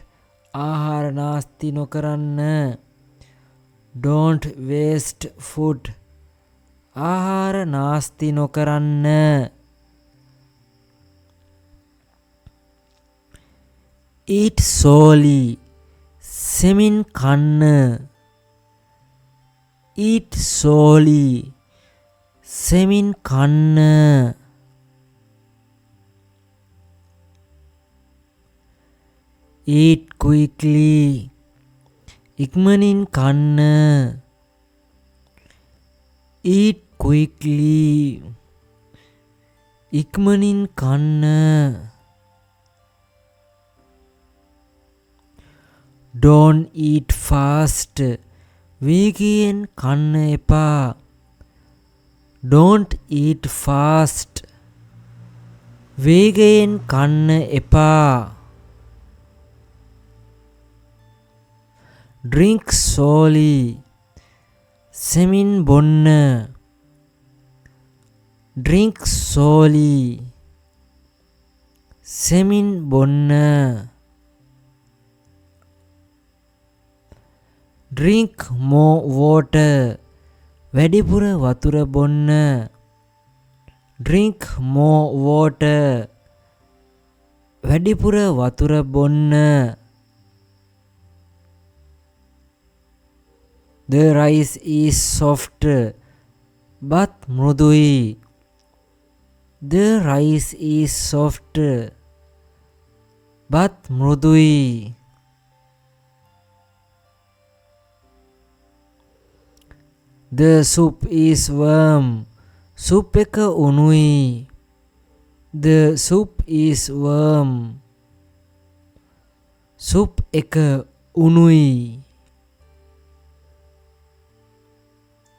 ආහාර නාස්ති නොකරන්න don't waste food ආහාර නාස්ති නොකරන්න eat slowly සෙමින් කන්න eat slowly සෙමින් කන්න eat quickly ඉක්මනින් කන්න eat quickly ඉක්මනින් කන්න don't eat fast වේගයෙන් කන්න එපා don't eat fast වේගයෙන් කන්න එපා drink slowly සෙමින් බොන්න drink slowly සෙමින් බොන්න drink more water වැඩිපුර වතුර බොන්න drink more water වැඩිපුර වතුර බොන්න the rice is soft බත් මෘදුයි the rice is soft බත් මෘදුයි the soup is warm soup එක උණුයි the soup is warm soup එක උණුයි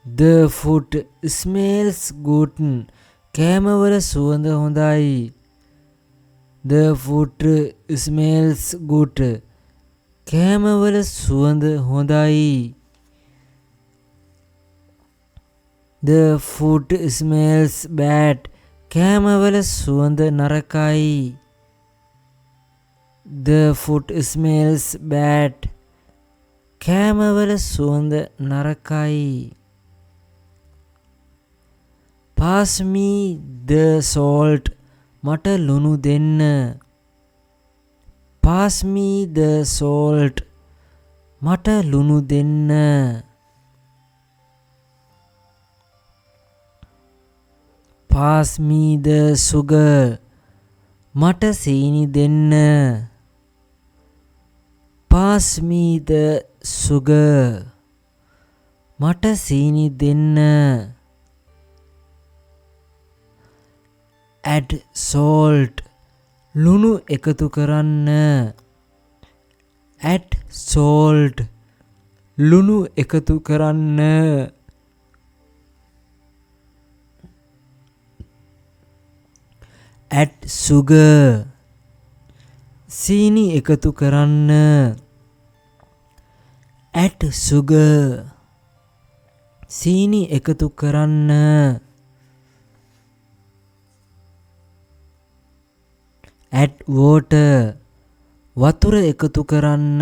the food smells good කෑමවල සුවඳ හොඳයි the food smells good කෑමවල සුවඳ හොඳයි the food smells bad කෑමවල සුවඳ නරකයි the food smells bad කෑමවල සුවඳ නරකයි pass me the salt මට ලුණු දෙන්න pass me the salt මට ලුණු දෙන්න pass me the sugar මට සීනි දෙන්න pass me the sugar මට සීනි දෙන්න add salt ලුණු එකතු කරන්න add salt ලුණු එකතු කරන්න add sugar සීනි එකතු කරන්න. add sugar. සීනි එකතු කරන්න. add water. වතුර එකතු කරන්න.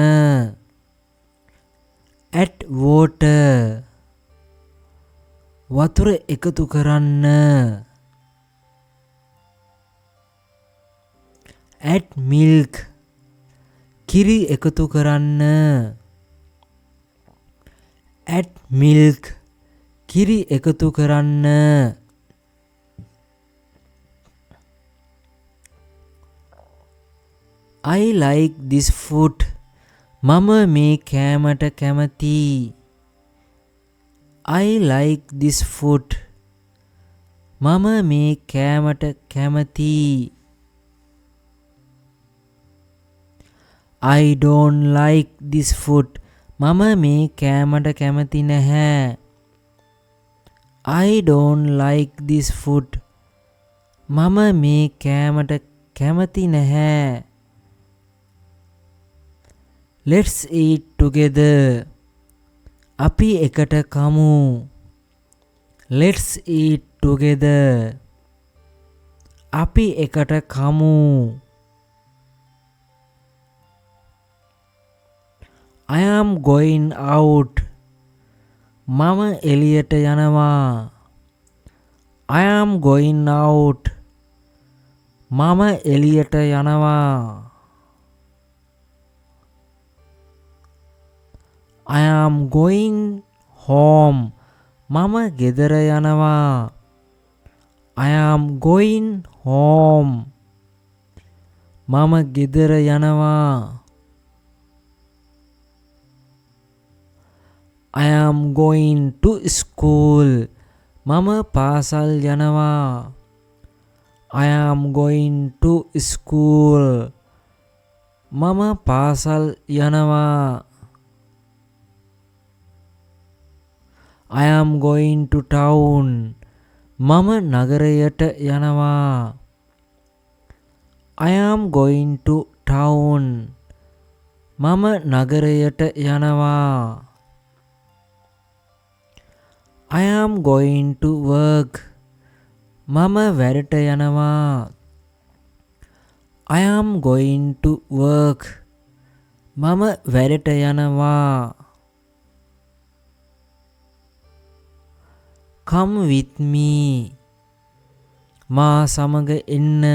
add water. වතුර එකතු කරන්න. add milk. කිරි එකතු කරන්න. add milk. කිරි එකතු කරන්න. I like this food. මම මේ කෑමට කැමතියි. I like this food. මම මේ කෑමට කැමතියි. I don't like this food. මම මේ කෑමට කැමති නැහැ. I don't like this food. මම මේ කෑමට කැමති නැහැ. Let's eat together. අපි එකට කමු. Let's eat together. අපි එකට කමු. I am going out. මම එළියට යනවා. I am going out. මම එළියට යනවා. I am going home. මම ගෙදර යනවා. I am going home. මම ගෙදර යනවා. I am going to school. මම පාසල් යනවා. I am going to school. මම පාසල් යනවා. I am going to town. මම නගරයට යනවා. I am going to town. මම නගරයට යනවා. I am going to work. මම වැඩට යනවා. I am going to work. මම වැඩට යනවා. Come with me. මා සමග එන්න.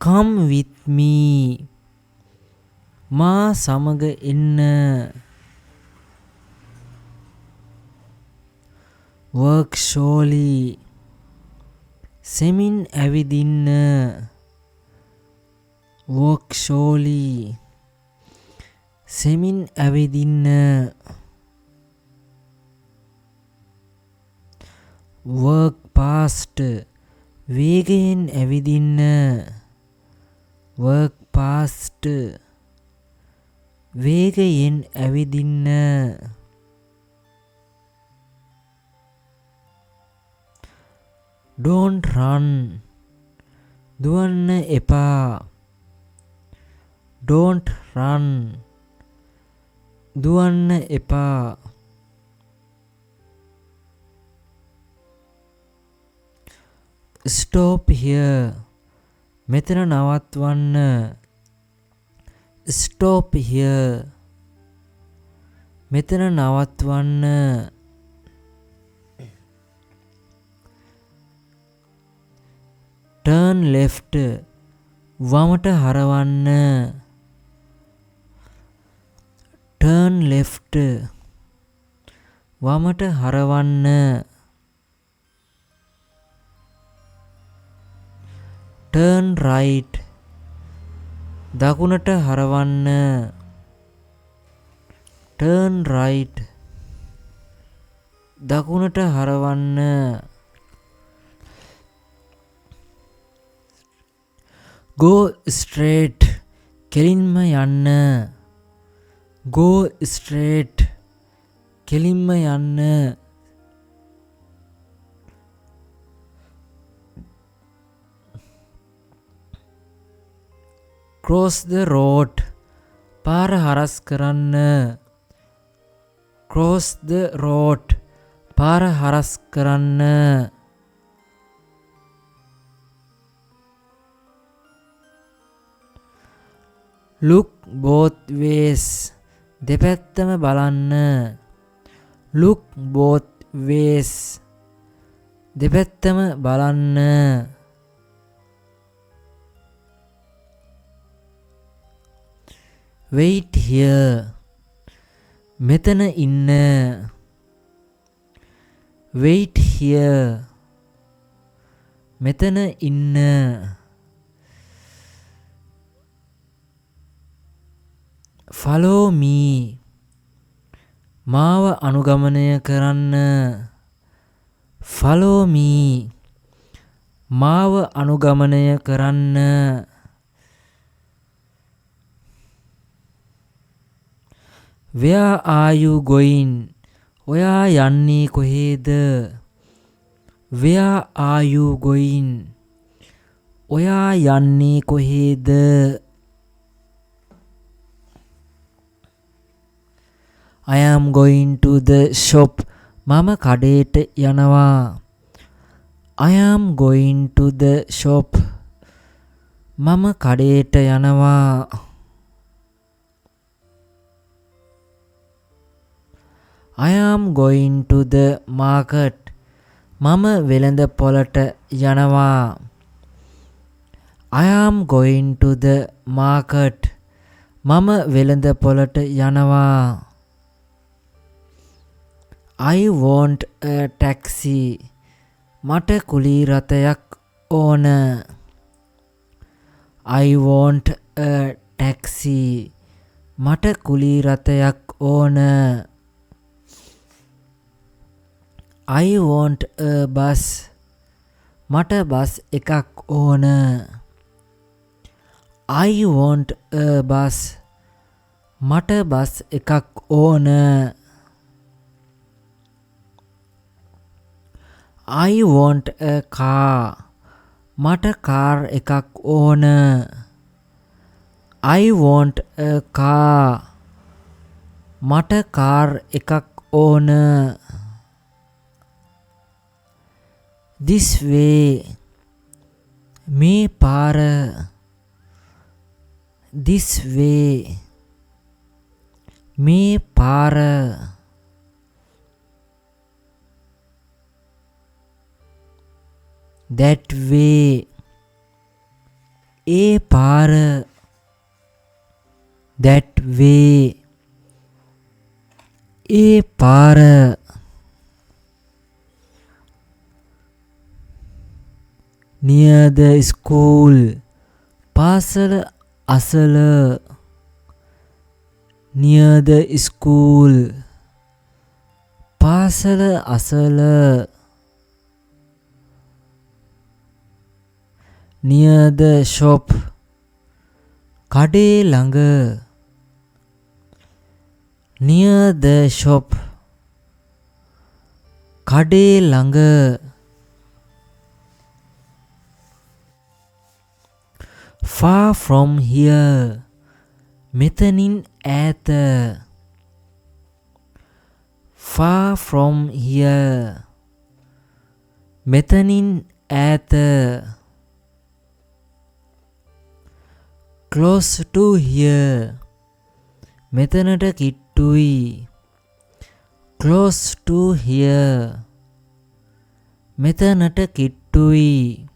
Come with me. මා සමග එන්න. Work slowly. සෙමින් ඇවිදින්න. Walk slowly. සෙමින් ඇවිදින්න. Work fast. වේගයෙන් ඇවිදින්න. Work fast. වේගයෙන් ඇවිදින්න. Don't run. දුවන්න එපා. Don't run. දුවන්න එපා. Stop here. මෙතන නවත්වන්න. Stop here. මෙතන නවත්වන්න. Turn left. වමට හරවන්න. Turn left. වමට හරවන්න. Turn right. දකුණට හරවන්න. Turn right. දකුණට හරවන්න. Go straight. කෙලින්ම යන්න. Go straight. කෙලින්ම යන්න. cross the road පාර හරස් කරන්න cross the road පාර හරස් කරන්න look both ways දෙපැත්තම බලන්න look both ways දෙපැත්තම බලන්න wait here මෙතන ඉන්න wait here මෙතන ඉන්න follow me මාව අනුගමනය කරන්න follow me මාව අනුගමනය කරන්න where are you going ඔයා යන්නේ කොහෙද where are you going ඔයා යන්නේ කොහෙද I am going to the shop මම කඩේට යනවා I am going to the shop මම කඩේට යනවා I am going to the market මම වෙළඳ පොළට යනවා I am going to the market මම වෙළඳ පොළට යනවා I want a taxi මට කුලී රථයක් ඕන I want a taxi මට කුලී රථයක් ඕන I want a bus මට බස් එකක් ඕන I want a bus මට බස් එකක් ඕන I want a car මට කාර් එකක් ඕන I want a car මට කාර් එකක් ඕන This way මේ පාර This way මේ පාර That way ඒ පාර That way ඒ පාර Near the school පාසල අසල Near the school පාසල අසල Near the shop කඩේ ළඟ Near the shop කඩේ ළඟ Far from here මෙතනින් ඈත Far from here මෙතනින් ඈත Close to here මෙතනට කිට්ටුයි Close to here මෙතනට කිට්ටුයි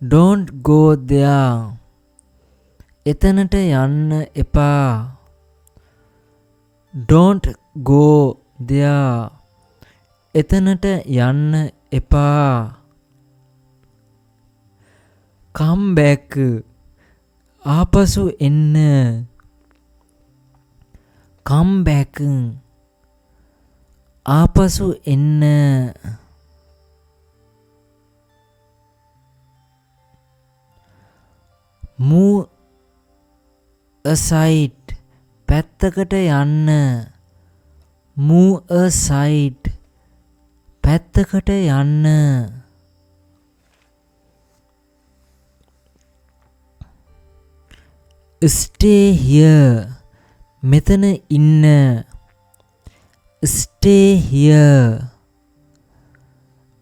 Don't go there එතනට යන්න එපා Don't go there එතනට යන්න එපා Come back ආපසු එන්න Come back ආපසු එන්න Move aside පැත්තකට යන්න Move aside පැත්තකට යන්න stay here මෙතන ඉන්න stay here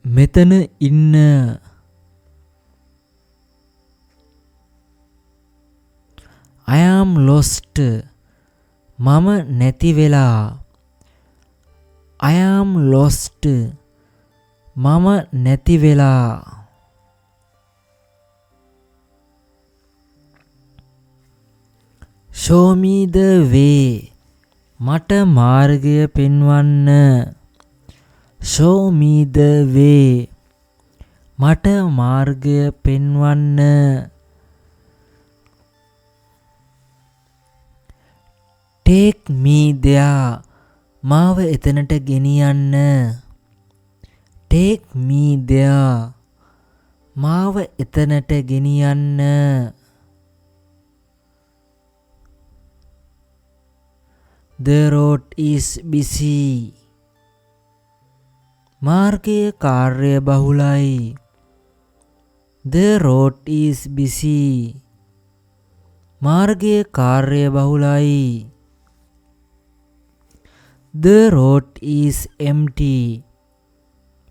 මෙතන ඉන්න I am lost මම නැති වෙලා I am lost මම නැති වෙලා show me the way මට මාර්ගය පෙන්වන්න show me the way මට මාර්ගය පෙන්වන්න take me there මාව එතනට ගෙනියන්න take me there මාව එතනට ගෙනියන්න the road is busy මාර්ගය කාර්යබහුලයි the road is busy මාර්ගය කාර්යබහුලයි the road is empty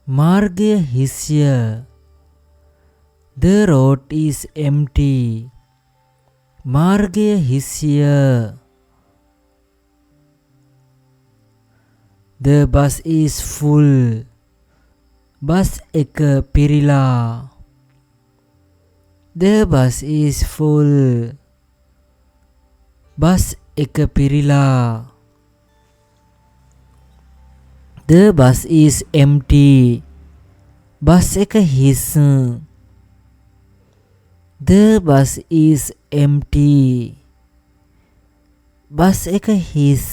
මාර්ගය හිස්ය the road is empty මාර්ගය හිස්ය the bus is full bus එක පිරිලා the bus is full bus එක පිරිලා the bus is empty bus එක හිස් the bus is empty bus එක හිස්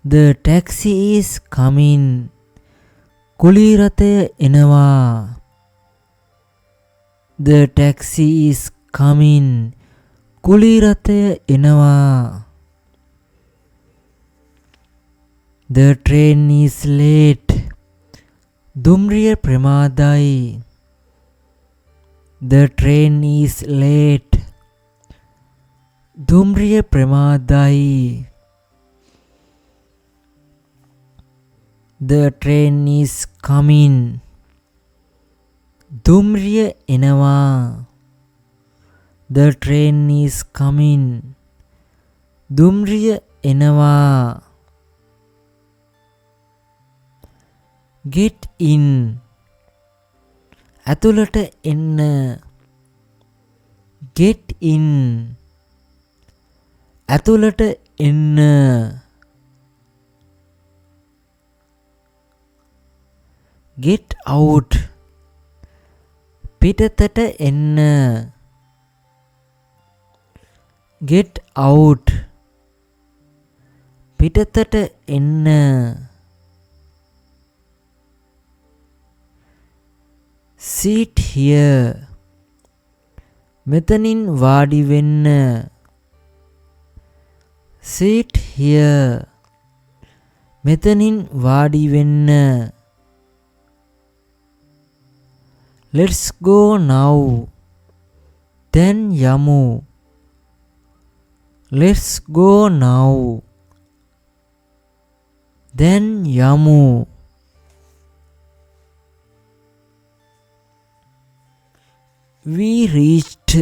the taxi is coming කුලී රථය එනවා the taxi is coming කුලී රථය එනවා the train is late දුම්රිය ප්‍රමාදයි the train is late දුම්රිය ප්‍රමාදයි the train is coming දුම්රිය එනවා the train is coming දුම්රිය එනවා get in ඇතුළට එන්න get in ඇතුළට එන්න get out පිටතට එන්න get out පිටතට එන්න sit here මෙතනින් වාඩි වෙන්න sit here මෙතනින් වාඩි වෙන්න let's go now දැන් යමු let's go now දැන් යමු we reached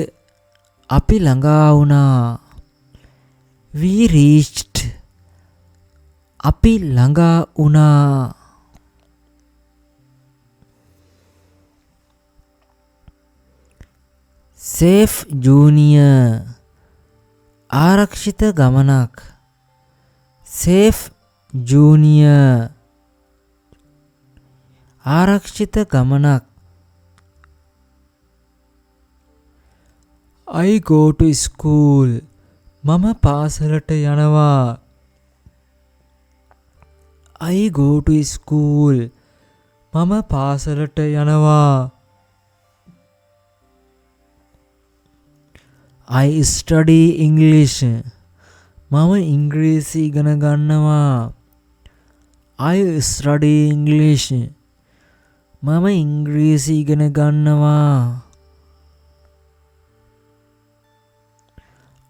අපි ළඟා වුණා we reached අපි ළඟා වුණා safe junior ආරක්ෂිත ගමනක් safe junior ආරක්ෂිත ගමනක් I go to school මම පාසලට යනවා I go to school මම පාසලට යනවා I study English මම ඉංග්‍රීසි ඉගෙන ගන්නවා I study English මම ඉංග්‍රීසි ඉගෙන ගන්නවා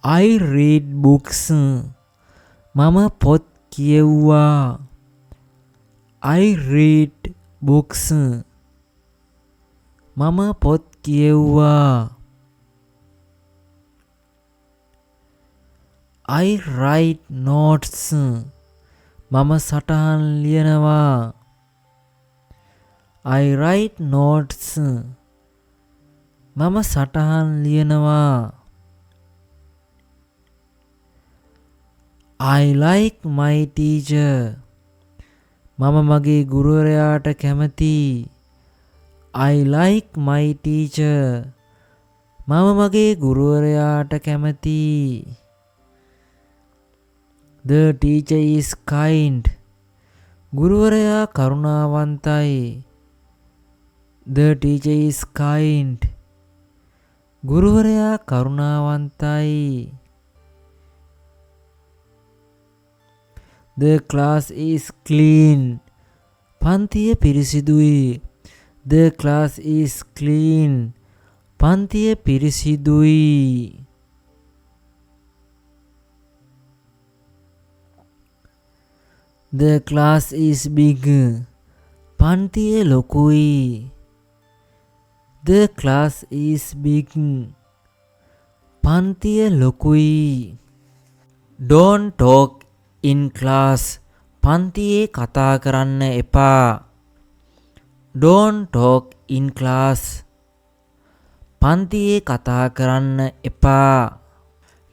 I read books. මම පොත් කියවුවා. I read books. මම පොත් කියවුවා. I write notes. මම සටහන් ලියනවා. I write notes. මම සටහන් ලියනවා. I like my teacher. මම මගේ ගුරුවරයාට කැමතියි. I like my teacher. මම මගේ ගුරුවරයාට කැමතියි. The teacher is kind. ගුරුවරයා කරුණාවන්තයි. The teacher is kind. ගුරුවරයා කරුණාවන්තයි. The class is clean. පන්තිය පිරිසිදුයි. The class is clean. පන්තිය පිරිසිදුයි. The class is big. පන්තිය ලොකුයි. The class is big. පන්තිය ලොකුයි. Don't talk in class. පන්තියේ කතා කරන්න එපා. Don't talk in class. පන්තියේ කතා කරන්න එපා.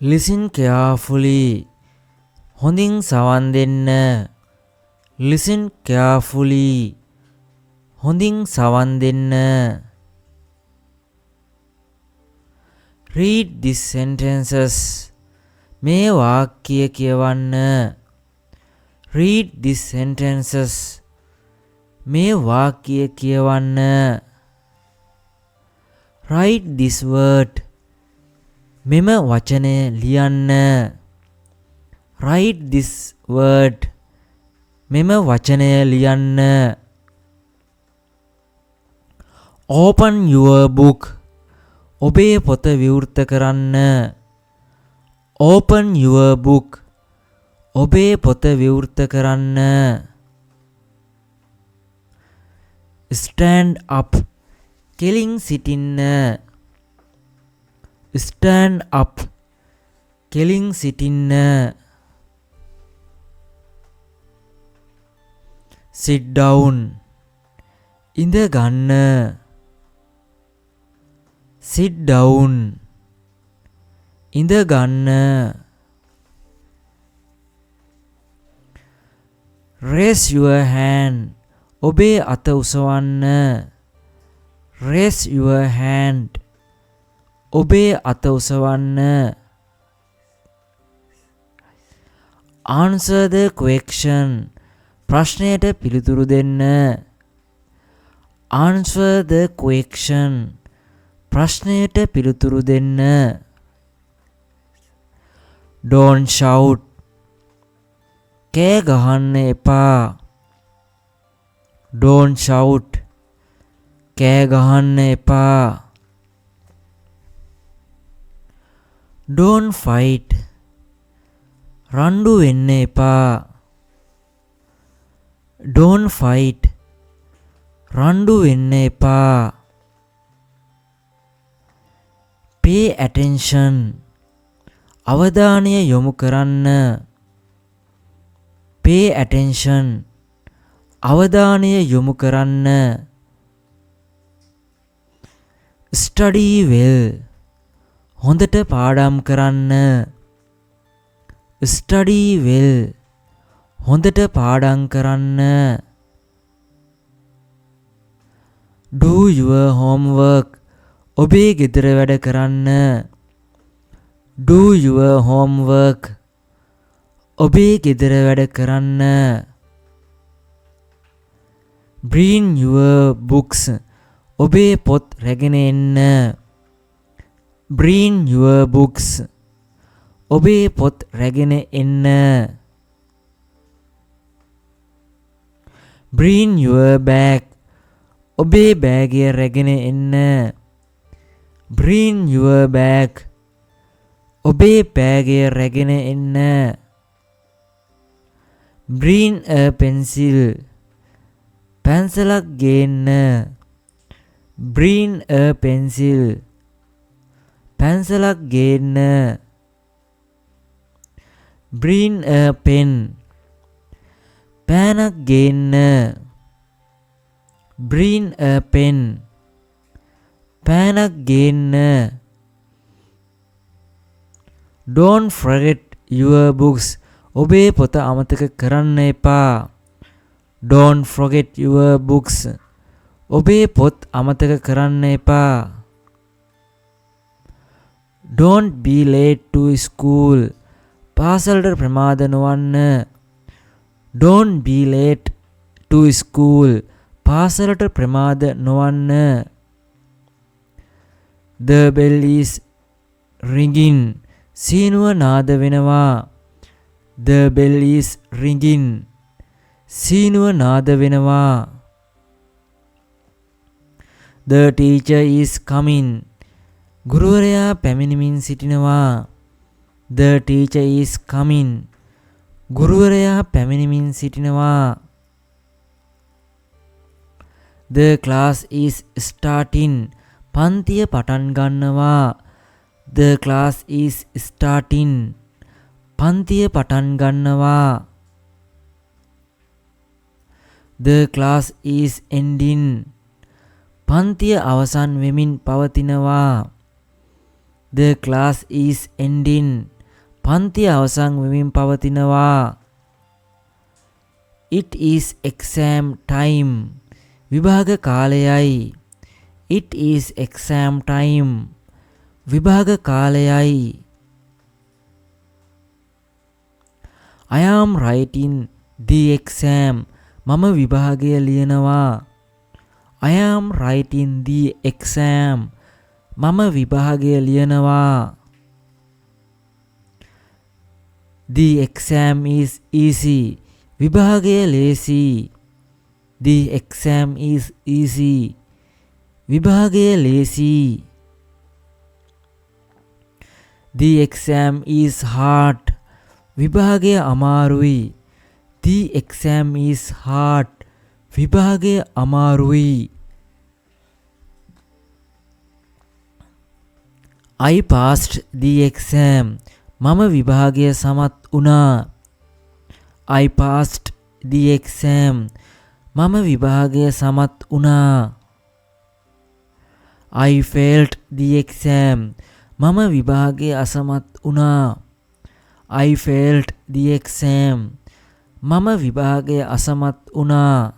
Listen carefully. හොඳින් සවන් දෙන්න. Listen carefully. හොඳින් සවන් දෙන්න. Read these sentences. මේ වාක්‍ය කියවන්න. Read these sentences. මේ වාක්‍ය කියවන්න. Write this word. මෙම වචනය ලියන්න. Write this word. මෙම වචනය ලියන්න. Open your book. ඔබේ පොත විවෘත කරන්න. Open your book. ඔබේ පොත විවෘත කරන්න. Stand up. කෙලින් සිටින්න. Stand up. කෙලින් සිටින්න. Sit down. ඉඳ ගන්න. Sit down. ඉඳ ගන්න. Raise your hand. ඔබේ අත උසවන්න. Raise your hand. ඔබේ අත උසවන්න. Answer the question. ප්‍රශ්නයට පිළිතුරු දෙන්න. Answer the question. ප්‍රශ්නයට පිළිතුරු දෙන්න. Don't shout. කෑ ගහන්න එපා. Don't shout. කෑ ගහන්න එපා. Don't fight. රණ්ඩු වෙන්න එපා. Don't fight. රණ්ඩු වෙන්න එපා. Pay attention. අවධානය යොමු කරන්න. Pay attention. අවධානය යොමු කරන්න. Study well. හොඳට පාඩම් කරන්න. Study well. හොඳට පාඩම් කරන්න. Do your homework. ඔබේ ගෙදර වැඩ කරන්න. Do your homework. ඔබේ ගෙදර වැඩ කරන්න. Bring your books. ඔබේ පොත් රැගෙන එන්න. Bring your books. ඔබේ පොත් රැගෙන එන්න. Bring your bag. ඔබේ බෑගය රැගෙන එන්න. Bring your bag. ඔබේ බෑගය රැගෙන එන්න. bring a pencil. පැන්සලක් ගේන්න. bring a pencil. පැන්සලක් ගේන්න. bring a pen. පෑනක් ගේන්න. bring a pen. පෑනක් ගේන්න. don't forget your books. ඔබේ පොත අමතක කරන්න එපා. don't forget your books. ඔබේ පොත් අමතක කරන්න එපා. don't be late to school. පාසලට ප්‍රමාද නොවන්න. don't be late to school. පාසලට ප්‍රමාද නොවන්න. the bell is ringing. සීනුව නාද වෙනවා. the bell is ringing. සීනුව නාද වෙනවා. the teacher is coming. ගුරුවරයා පැමිණෙමින් සිටිනවා. the teacher is coming. ගුරුවරයා පැමිණෙමින් සිටිනවා. the class is starting. පන්තිය පටන් ගන්නවා. the class is starting. පන්තිය පටන් ගන්නවා. the class is ending. පන්තිය අවසන් වෙමින් පවතිනවා. the class is ending. පන්තිය අවසන් වෙමින් පවතිනවා. it is exam time. විභාග කාලයයි. it is exam time. විභාග කාලයයි. I am writing the exam. මම විභාගය ලියනවා. I am writing the exam. මම විභාගය ලියනවා. The exam is easy. විභාගය ලේසි. The exam is easy. විභාගය ලේසි. The exam is hard. විභාගය අමාරුයි. The exam is hard. විභාගය අමාරුයි. I passed the exam. මම විභාගය සමත් වුණා. I passed the exam. මම විභාගය සමත් වුණා. I failed the exam. මම විභාගය අසමත් වුණා. I failed the exam. මම විභාගය අසමත් වුණා.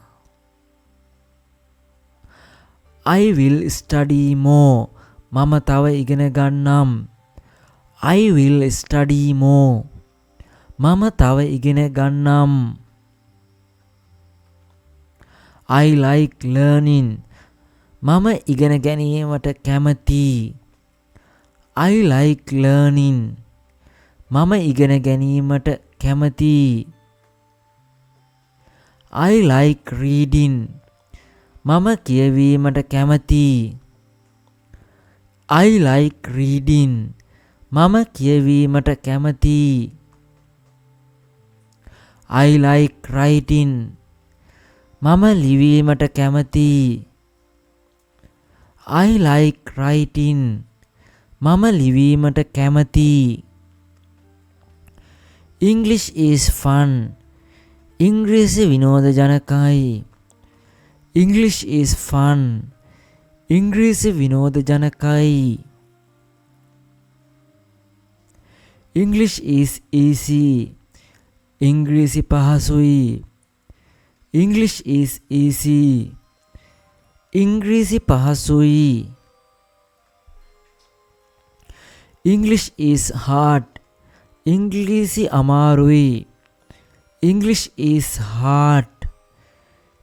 I will study more. මම තව ඉගෙන ගන්නම්. I will study more. මම තව ඉගෙන ගන්නම්. I like learning. මම ඉගෙන ගැනීමට කැමතියි. I like learning. මම ඉගෙන ගැනීමට කැමතියි. I like reading. මම කියවීමට කැමතියි. I like reading. මම කියවීමට කැමතියි. I like writing. මම ලිවීමට කැමතියි. I like writing. මම ලිවීමට කැමතියි. English is fun. ඉංග්‍රීසි විනෝදජනකයි. English is fun. ඉංග්‍රීසි විනෝදජනකයි. English is easy. ඉංග්‍රීසි පහසුයි. English is easy. ඉංග්‍රීසි පහසුයි. English is hard. ඉංග්‍රීසි අමාරුයි. English is hard.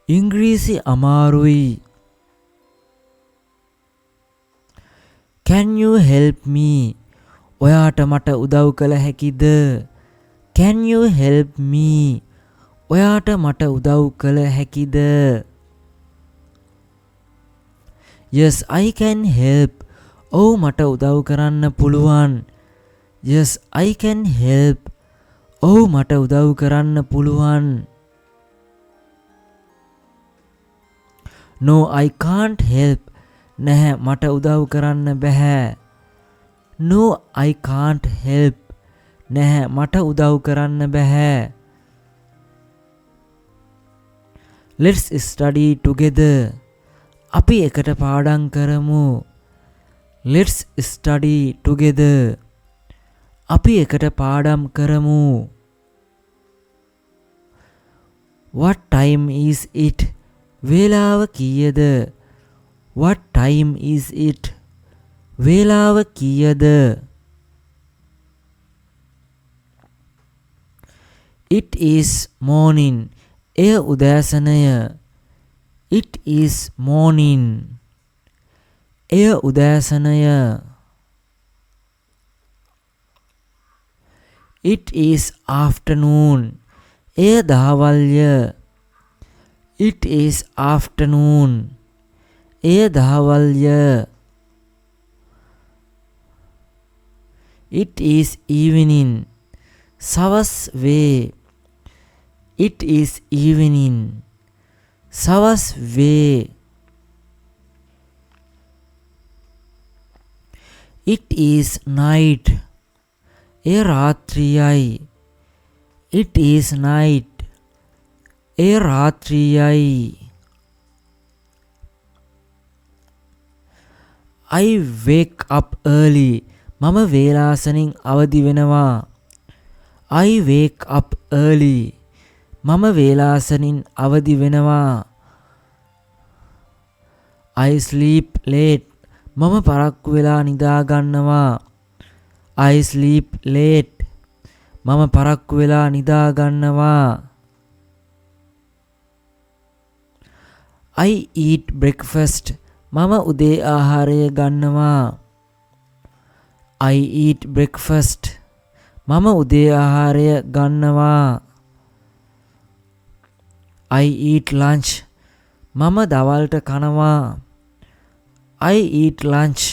ඉංග්‍රීසි අමාරුයි. Can you help me? ඔයාට මට උදව් කළ හැකිද? Can you help me? ඔයාට මට උදව් කළ හැකිද? Yes, I can help. ඔව් මට උදව් කරන්න පුළුවන්. Yes, I can help. ඔව් මට උදව් කරන්න පුළුවන්. No, I can't help. නැහැ මට උදව් කරන්න බැහැ. No, I can't help. නැහැ මට උදව් කරන්න බැහැ. Let's study together. අපි එකට පාඩම් කරමු. Let's study together. අපි එකට පාඩම් කරමු. What time is it? වේලාව කීයද? What time is it? වේලාව කීයද? It is morning. එය උදෑසනය. It is morning. එය උදෑසනය. It is afternoon. එය දහවල්ය. It is afternoon. එය දහවල්ය. It is evening. සවස් වේ. It is evening. සවස් වේ. It is night. එය රාත්‍රියයි. It is night. එය රාත්‍රියයි. I wake up early. මම වේලාසනින් අවදි වෙනවා. I wake up early. මම වේලාසනින් අවදි වෙනවා. I sleep late. මම පරක්කු වෙලා නිදා ගන්නවා. I sleep late. මම පරක්කු වෙලා නිදා ගන්නවා. I eat breakfast. මම උදේ ආහාරය ගන්නවා. I eat breakfast. මම උදේ ආහාරය ගන්නවා. I eat lunch. මම දවල්ට කනවා. I eat lunch.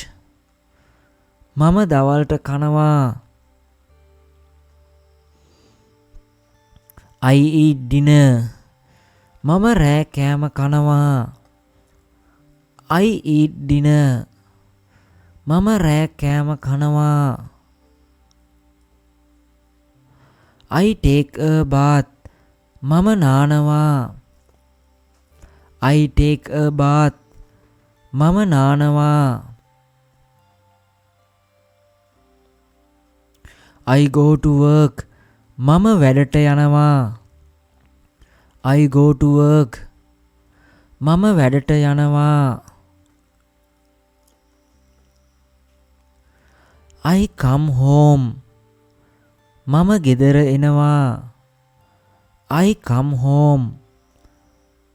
මම දවල්ට කනවා. I eat dinner. මම රෑ කෑම කනවා. I eat dinner. මම රෑ කෑම කනවා. I take a bath. මම නානවා. I take a bath. මම නානවා. I go to work. මම වැඩට යනවා. I go to work. මම වැඩට යනවා. I come home. මම ගෙදර එනවා. I come home.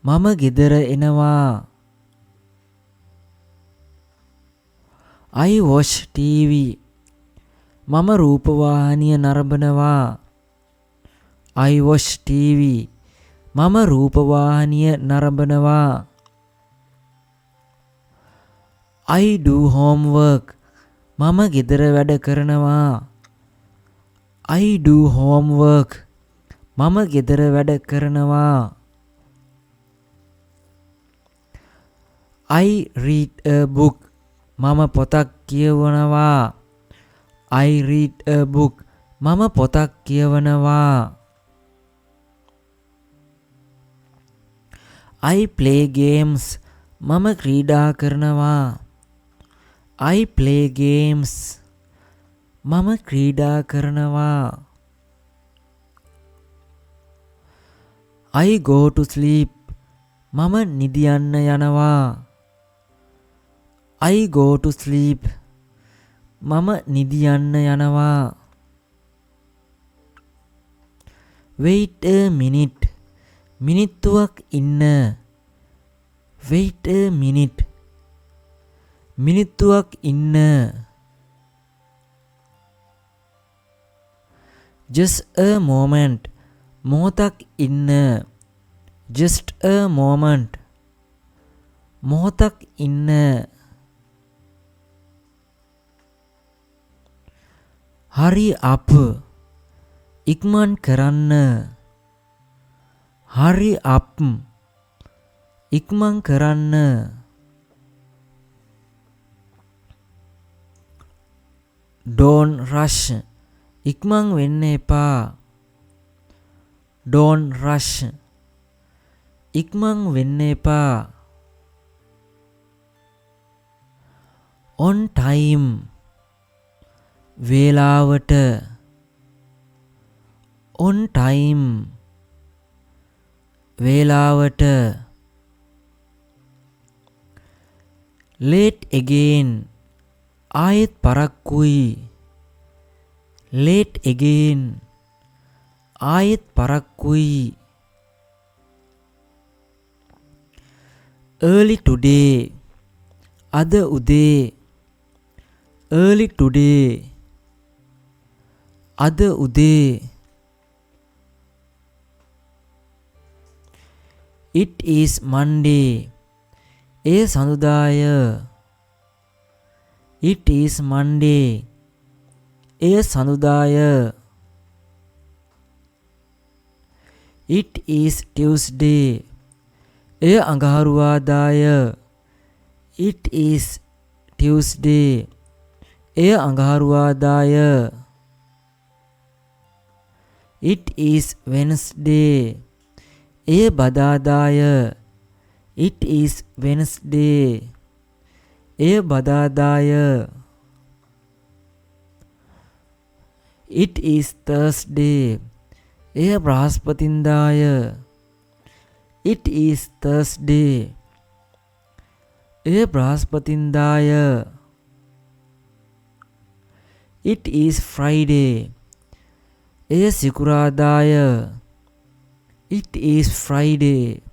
මම ගෙදර එනවා. I watch TV. මම රූපවාහිනිය නරඹනවා. I watch TV. මම රූපවාහිනිය නරඹනවා. I do homework. මම ගෙදර වැඩ කරනවා. I do homework. මම ගෙදර වැඩ කරනවා. I read a book. මම පොතක් කියවනවා. I read a book. මම පොතක් කියවනවා. I play games. මම ක්‍රීඩා කරනවා. I play games. මම ක්‍රීඩා කරනවා. I go to sleep. මම නිදියන්න යනවා. I go to sleep. මම නිදියන්න යනවා. Wait a minute. මිනිත්තුවක් ඉන්න. Wait a minute. මිනිත්තුවක් ඉන්න. Just a moment. මොහොතක් ඉන්න. Just a moment. මොහොතක් ඉන්න. hurry up ඉක්මන් කරන්න hurry up ඉක්මන් කරන්න don't rush ඉක්මන් වෙන්න එපා don't rush ඉක්මන් වෙන්න එපා on time වේලාවට on time වේලාවට late again ආයෙත් පරක්කුයි late again ආයෙත් පරක්කුයි early today අද උදේ early today අද උදේ it is Monday එය සඳුදාය it is Monday එය සඳුදාය it is Tuesday එය අඟහරුවාදාය it is Tuesday එය අඟහරුවාදාය it is Wednesday එය බදාදාය it is Wednesday එය බදාදාය it is Thursday එය බ්‍රහස්පතින්දාය it is Thursday එය බ්‍රහස්පතින්දාය it is Friday එය සිකුරාදාය it is Friday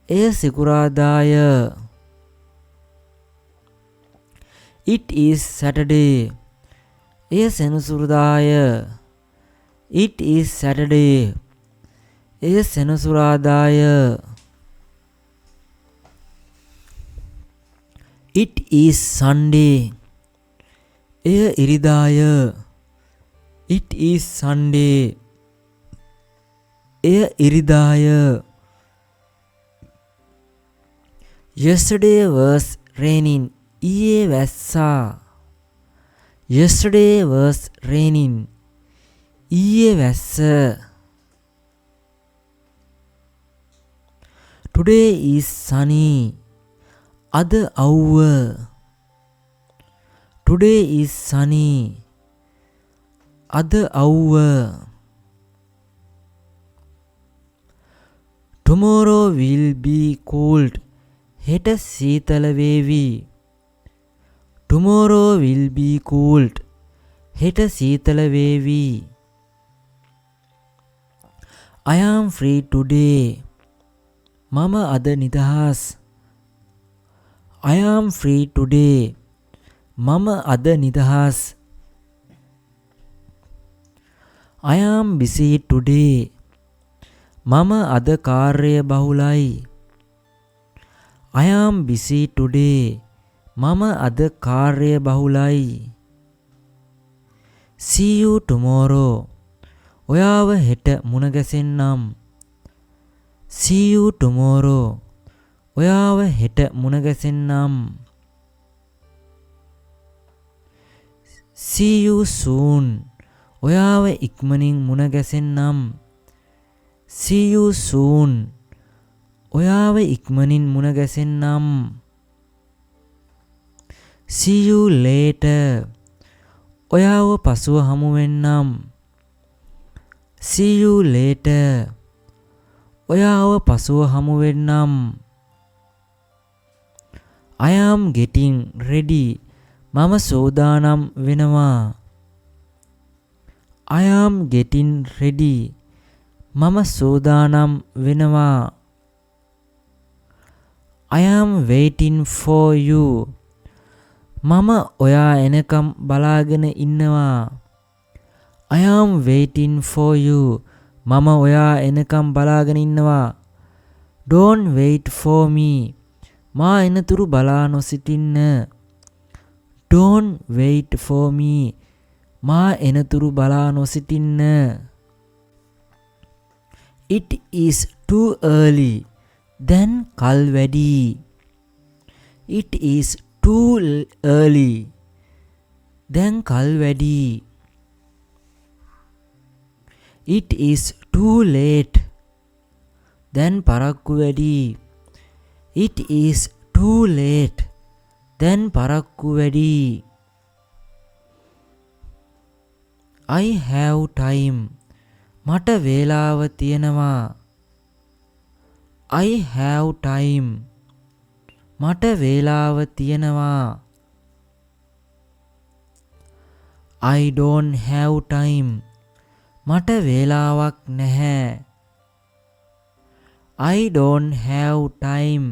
එය සිකුරාදාය it is Saturday එය සෙනසුරාදාය it is Saturday එය සෙනසුරාදාය it is Sunday එය ඉරිදාය it is Sunday එය ඉරිදාය yesterday was raining ඊයේ වැස්සා yesterday was raining ඊයේ වැස්ස today is sunny අද අවුව today is sunny අද අවුව tomorrow will be cold හෙට සීතල වේවි tomorrow will be cold හෙට සීතල වේවි I am free today මම අද නිදහස් I am free today මම අද නිදහස් I am busy today මම අද කාර්ය බහුලයි I am busy today මම අද කාර්ය බහුලයි see you tomorrow ඔයාව හෙට මුණ ගැසෙන්නම් see you tomorrow ඔයාව හෙට මුණ ගැසෙන්නම් see you soon ඔයාව ඉක්මනින් මුණ ගැසෙන්නම් see you soon ඔයාව ඉක්මනින් මුණ ගැසෙන්නම් see you later ඔයාව පසුව හමු වෙන්නම් see you later ඔයාව පසුව හමු වෙන්නම් I am getting ready මම සෝදානම් වෙනවා I am getting ready මම සෝදානම් වෙනවා I am waiting for you මම ඔයා එනකම් බලාගෙන ඉන්නවා I am waiting for you මම ඔයා එනකම් බලාගෙන ඉන්නවා Don't wait for me මා එනතුරු බලා නොසිටින්න Don't wait for me මා එනතුරු බලා නොසිටින්න. It is too early. දැන් කල් වැඩි. It is too early. දැන් කල් වැඩි. It is too late. දැන් පරක්කු වැඩි. It is too late. දැන් පරක්කු වැඩි. I have time. මට වේලාව තියෙනවා. I have time. මට වේලාව තියෙනවා. I don't have time. මට වේලාවක් නැහැ. I don't have time.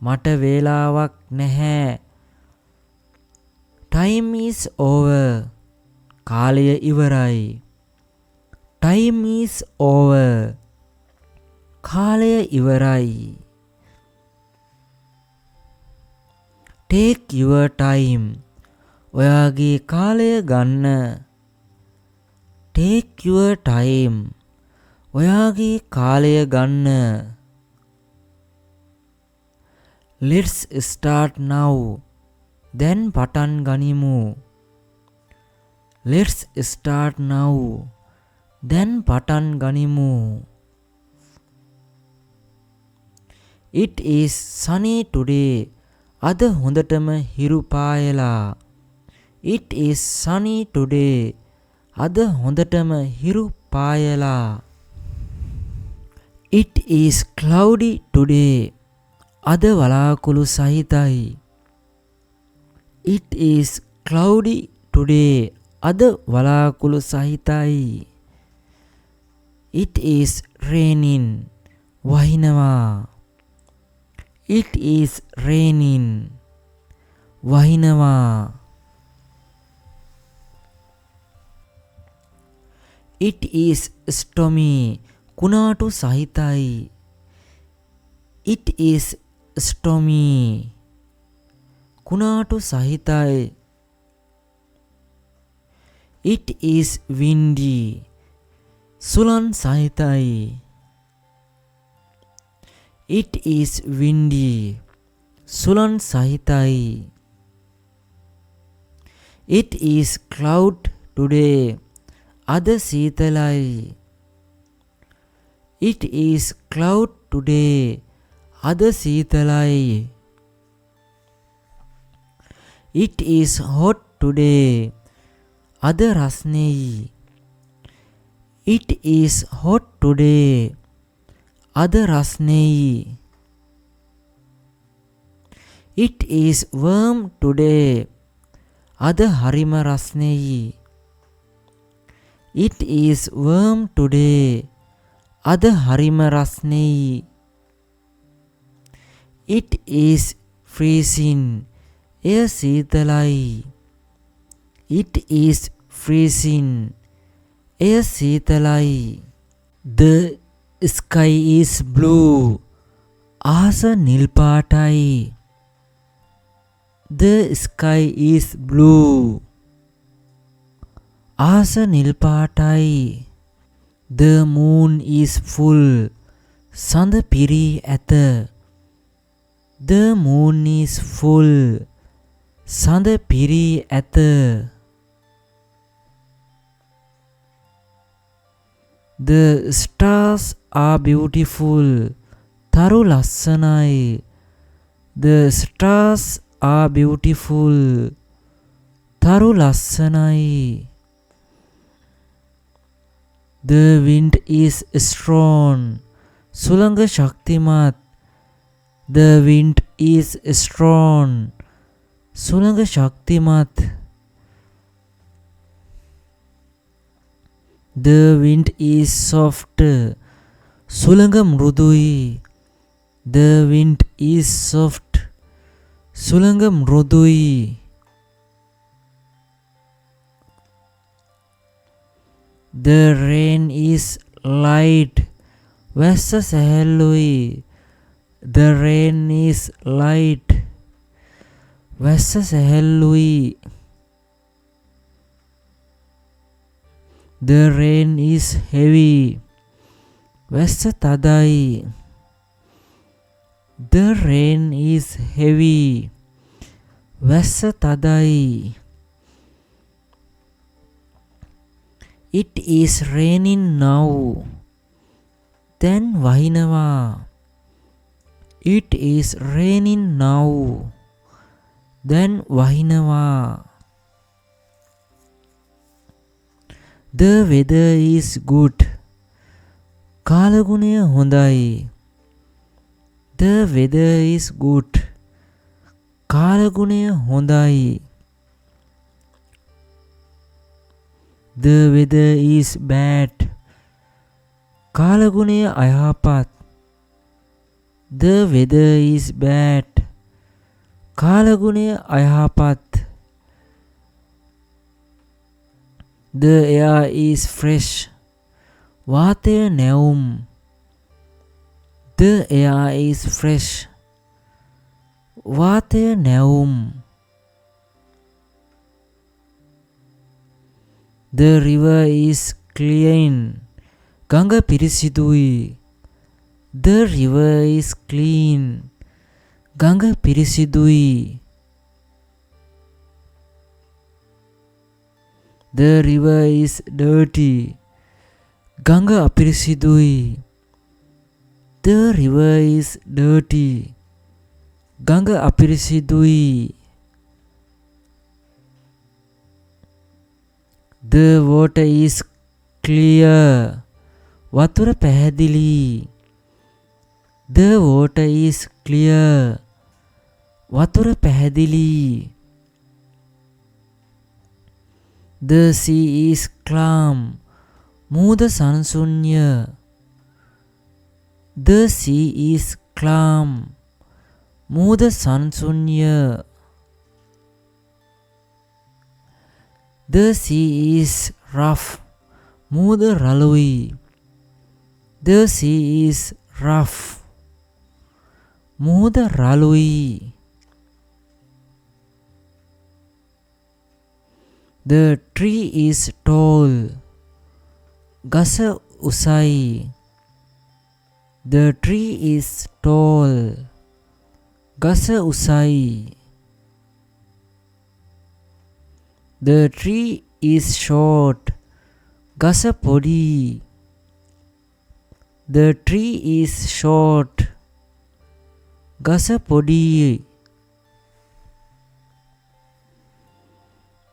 මට වේලාවක් නැහැ. Time is over. කාලය ඉවරයි. Time is over. කාලය ඉවරයි. Take your time. ඔයාගේ කාලය ගන්න. Take your time. ඔයාගේ කාලය ගන්න. Let's start now. දැන් පටන් ගනිමු. Let's start now. දැන් පටන් ගනිමු. It is sunny today. අද හොඳටම හිරු පායලා. It is sunny today. අද හොඳටම හිරු පායලා. It is cloudy today. අද වලාකුළු සහිතයි. It is cloudy today. අද වලාකුළු සහිතයි. It is raining. වහිනවා. It is raining. වහිනවා. It is stormy. කුණාටු සහිතයි. It is stormy. කුණාටු සහිතයි. It is windy. සුළං සහිතයි. It is windy. සුළං සහිතයි. It is cloud today. අද සීතලයි. It is cloud today. අද සීතලයි. It is hot today. අද රස්නෙයි. It is hot today. අද රස්නෙයි. It is warm today. අද හරිම රස්නෙයි. It is warm today. අද හරිම රස්නෙයි. It is freezing. එය සීතලයි. It is freezing. එය සීතලයි. The sky is blue. ආස නිල් පාටයි. The sky is blue. ආස නිල් පාටයි. The moon is full. සඳ පිරී ඇත. The moon is full. සඳ පිරී ඇත. The stars are beautiful. තරු ලස්සනයි. The stars are beautiful. තරු ලස්සනයි. The wind is strong. සුළඟ ශක්තිමත්. The wind is strong. සුළඟ ශක්තිමත්. The wind is soft. සුළඟ මෘදුයි. The wind is soft. සුළඟ මෘදුයි. The rain is light. වැස්ස සැහැල්ලුයි. The rain is light. වැස්ස සැහැල්ලුයි. The rain is heavy. වැස්ස තදයි. The rain is heavy. වැස්ස තදයි. It is raining now. දැන් වහිනවා. It is raining now. දැන් වහිනවා. The weather is good. කාලගුණය හොඳයි. The weather is good. කාලගුණය හොඳයි. The weather is bad. කාලගුණය අයහපත්. The weather is bad. කාලගුණය අයහපත්. The air is fresh. වාතය නැවුම්. The air is fresh. වාතය නැවුම්. The river is clean. ගඟ පිරිසිදුයි. The river is clean. ගඟ පිරිසිදුයි. The river is dirty. ගඟ අපිරිසිදුයි. The river is dirty. ගඟ අපිරිසිදුයි. The water is clear. වතුර පැහැදිලි. The water is clear. වතුර පැහැදිලි. The sea is calm. මුහුද සංසුන්්‍ය. The sea is calm. මුහුද සංසුන්්‍ය. The sea is rough. මුහුද රළුයි. The sea is rough. මුහුද රළුයි. The tree is tall. ගස උසයි. The tree is tall. ගස උසයි. The tree is short. ගස පොඩි. The tree is short. ගස පොඩි.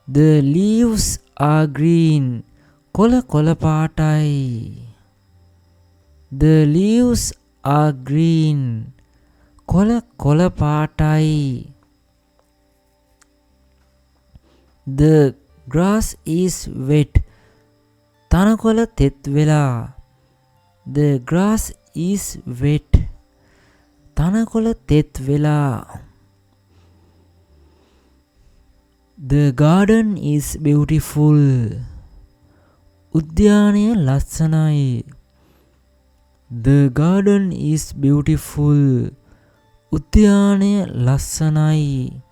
The leaves are green. කොළ කොළ පාටයි. The leaves are green. කොළ කොළ පාටයි. The grass is wet. තනකොළ තෙත් වෙලා. The grass is wet. තනකොළ තෙත් වෙලා. The garden is beautiful. උද්‍යානය ලස්සනයි. The garden is beautiful. උද්‍යානය ලස්සනයි.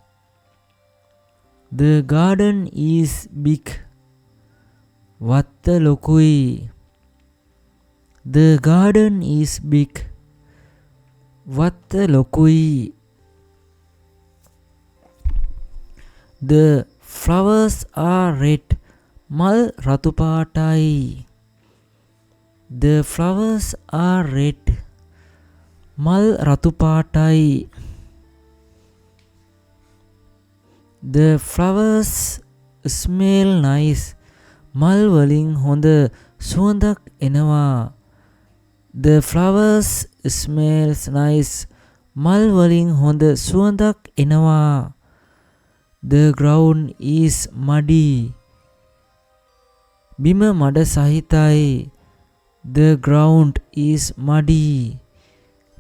The garden is big. Watta ලොකුයි. The garden is big. Watta ලොකුයි. The flowers are red. මල් රතු පාටයි. The flowers are red. මල් රතු පාටයි. The flowers smell nice. මල් වලින් හොඳ සුවඳක් එනවා. The flowers smells nice. මල් වලින් හොඳ සුවඳක් එනවා. The ground is muddy. බිම මඩ සහිතයි. The ground is muddy.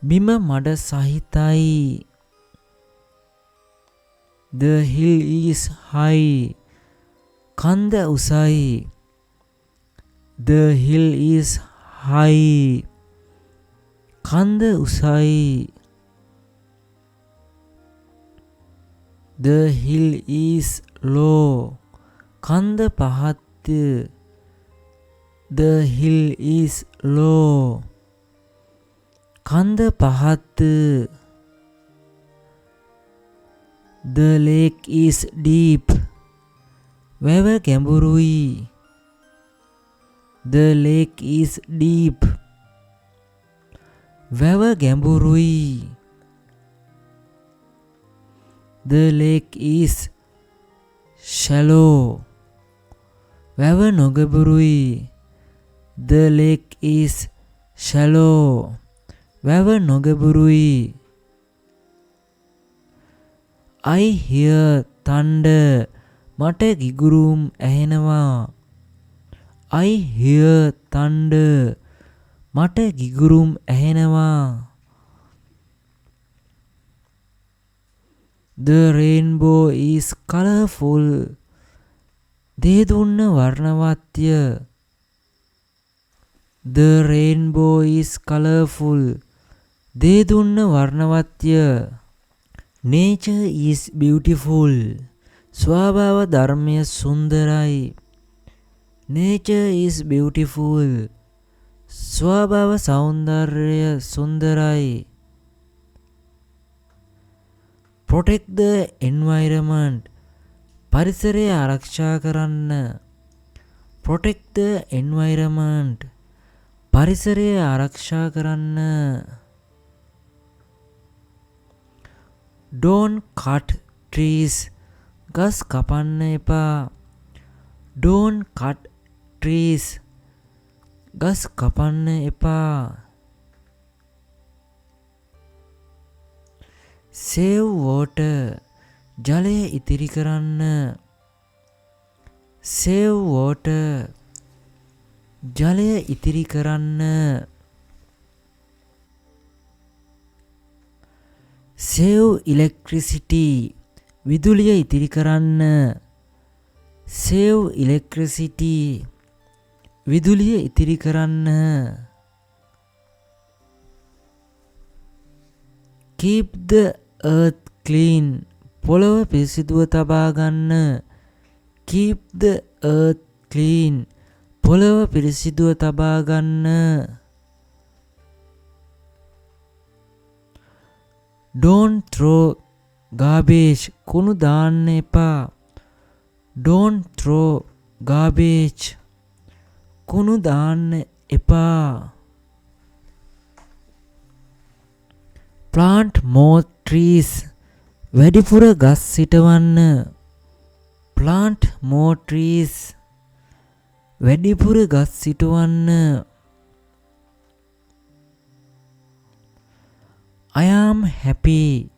බිම මඩ සහිතයි. The hill is high. කන්ද උසයි. The hill is high. කන්ද උසයි. The hill is low. කන්ද පහත්ය. The hill is low. කන්ද පහත්. The lake is deep. වැව ගැඹුරුයි. The lake is deep. වැව ගැඹුරුයි. The lake is shallow. වැව නොගැඹුරුයි. The lake is shallow. වැව නොගැඹුරුයි. I hear thunder. මට ගිගුරුම් ඇහෙනවා. I hear thunder. මට ගිගුරුම් ඇහෙනවා. The rainbow is colorful. දේදුන්න වර්ණවත්ය. The rainbow is colorful. දේදුන්න වර්ණවත්ය. Nature is beautiful. ස්වභාව ධර්මය සුන්දරයි. Nature is beautiful. ස්වභාව සෞන්දර්ය සුන්දරයි. Protect the environment. පරිසරය ආරක්ෂා කරන්න. Protect the environment. පරිසරය ආරක්ෂා කරන්න. Don't cut trees. ගස් කපන්න එපා. Don't cut trees. ගස් කපන්න එපා. Save water. ජලය ඉතිරි කරන්න. Save water. ජලය ඉතිරි කරන්න. Save electricity. විදුලිය ඉතිරි කරන්න. Save electricity. විදුලිය ඉතිරි කරන්න. Keep the earth clean. පොළව පිරිසිදුව තබා ගන්න. Keep the earth clean. පොළව පිරිසිදුව තබා ගන්න. Don't throw garbage. කුණු දාන්න එපා. Don't throw garbage. කුණු දාන්න එපා. Plant more trees. වැඩිපුර ගස් සිටවන්න. Plant more trees. වැඩිපුර ගස් සිටවන්න. I am happy.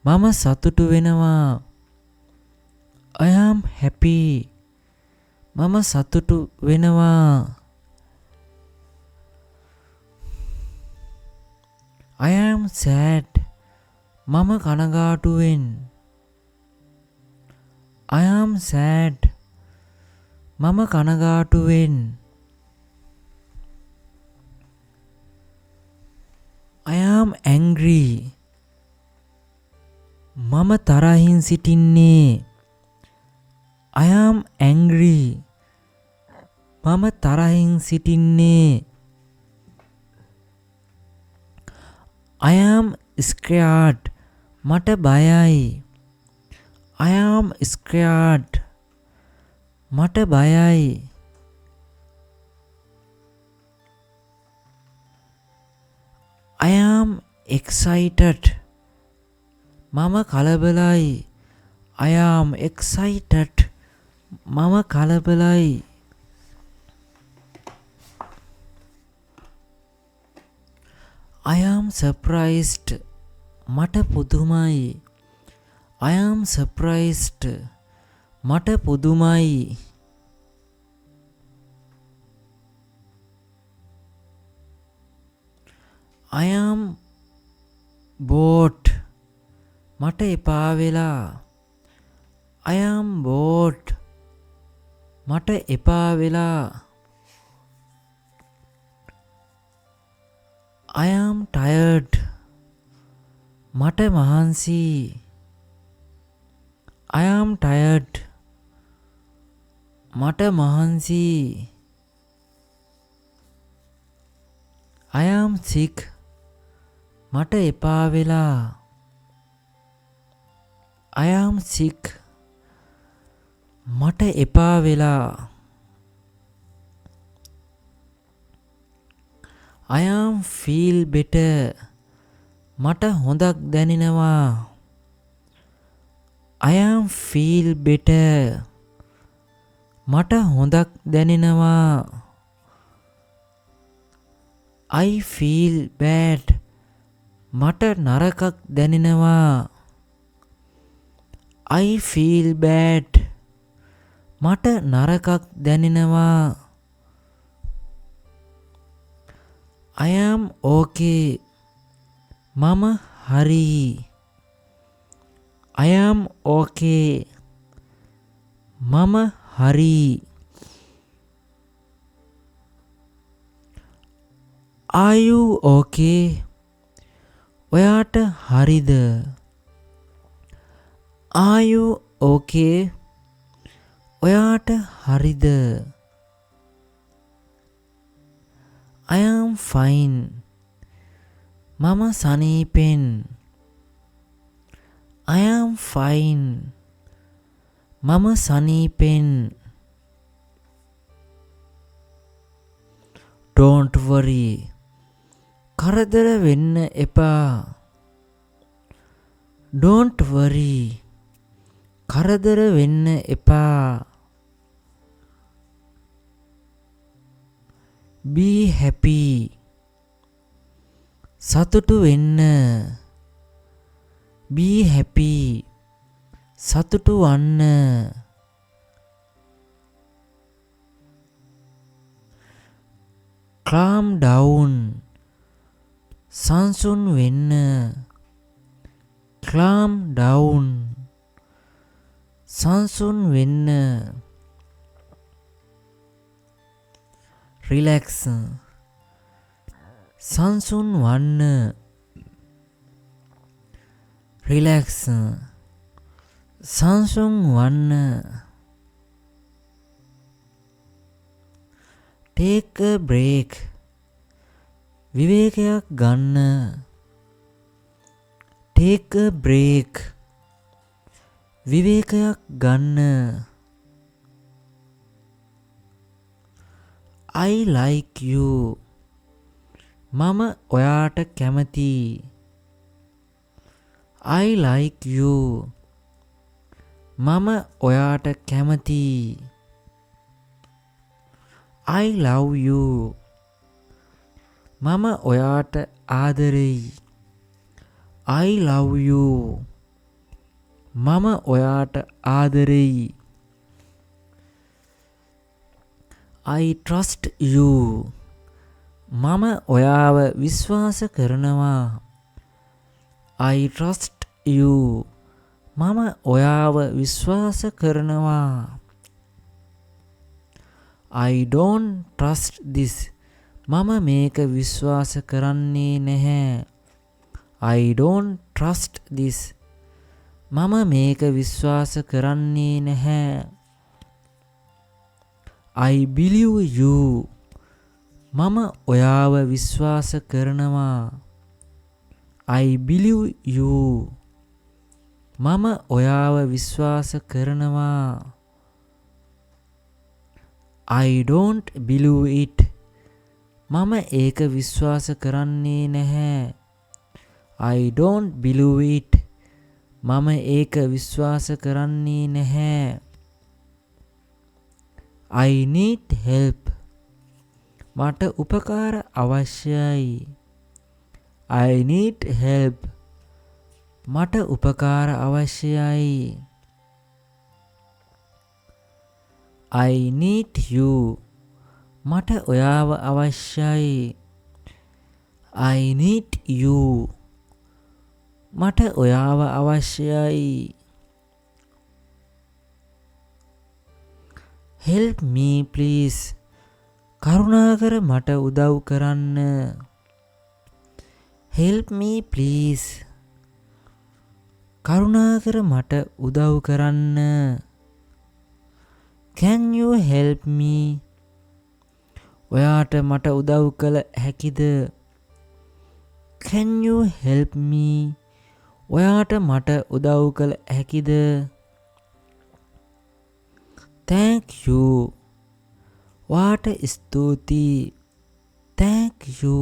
මම සතුටු වෙනවා. I am happy. මම සතුටු වෙනවා. I am sad. මම කනගාටුවෙන්. I am sad. මම කනගාටුවෙන්. I am angry. මම තරහින් සිටින්නේ. I am angry. මම තරහින් සිටින්නේ. I am scared. මට බයයි. I am scared. මට බයයි. I am excited. මම කලබලයි. I am excited. මම කලබලයි. I am surprised. මට පුදුමයි. I am surprised. මට පුදුමයි. I am bored. මට එපා වෙලා. I am bored. මට එපා වෙලා. I am tired. මට මහන්සි. I am tired. මට මහන්සි. I am sick. මට එපා වෙලා. I am sick. මට එපා වෙලා. I am feel better. මට හොඳක් දැනෙනවා. I am feel better. මට හොඳක් දැනෙනවා. I feel bad. මට නරකක් දැනෙනවා. I feel bad. මට නරකක් දැනෙනවා. I am okay. මම හරි. I am okay. මම හරි. Are you okay? ඔයාට හරිද? Are you okay? ඔයාට හරිද? I am fine. මම සනීපෙන්. I am fine. මම සනීපෙන්. Don't worry. කරදර වෙන්න එපා. Don't worry. කරදර වෙන්න එපා. Be happy. සතුටු වෙන්න. Be happy. සතුටු වන්න. Calm down. සංසුන් වෙන්න. Calm down. සංසුන් වෙන්න. Relax. සංසුන් වන්න. Relax. සංසුන් වන්න. Take a break. විවේකයක් ගන්න. Take a break. විවේකයක් ගන්න. I like you. මම ඔයාට කැමතියි. I like you. මම ඔයාට කැමතියි. I love you. මම ඔයාට ආදරෙයි. I love you. මම ඔයාට ආදරෙයි. I trust you. මම ඔයාව විශ්වාස කරනවා. I trust you. මම ඔයාව විශ්වාස කරනවා. I don't trust this. මම මේක විශ්වාස කරන්නේ නැහැ. I don't trust this. මම මේක විශ්වාස කරන්නේ නැහැ. I believe you. මම ඔයාව විශ්වාස කරනවා. I believe you. මම ඔයාව විශ්වාස කරනවා. I don't believe it. මම ඒක විශ්වාස කරන්නේ නැහැ. I don't believe it. මම ඒක විශ්වාස කරන්නේ නැහැ. I need help. මට උපකාර අවශ්‍යයි. I need help. මට උපකාර අවශ්‍යයි. I need you. මට ඔයාව අවශ්‍යයි. I need you. මට ඔයාව අවශ්‍යයි. Help me please. කරුණාකර මට උදව් කරන්න. Help me please. කරුණාකර මට උදව් කරන්න. Can you help me? ඔයාට මට උදව් කළ හැකිද? Can you help me? ඔයාට මට උදව් කළ හැකිද? Thank you. ඔයාට ස්තුතියි. Thank you.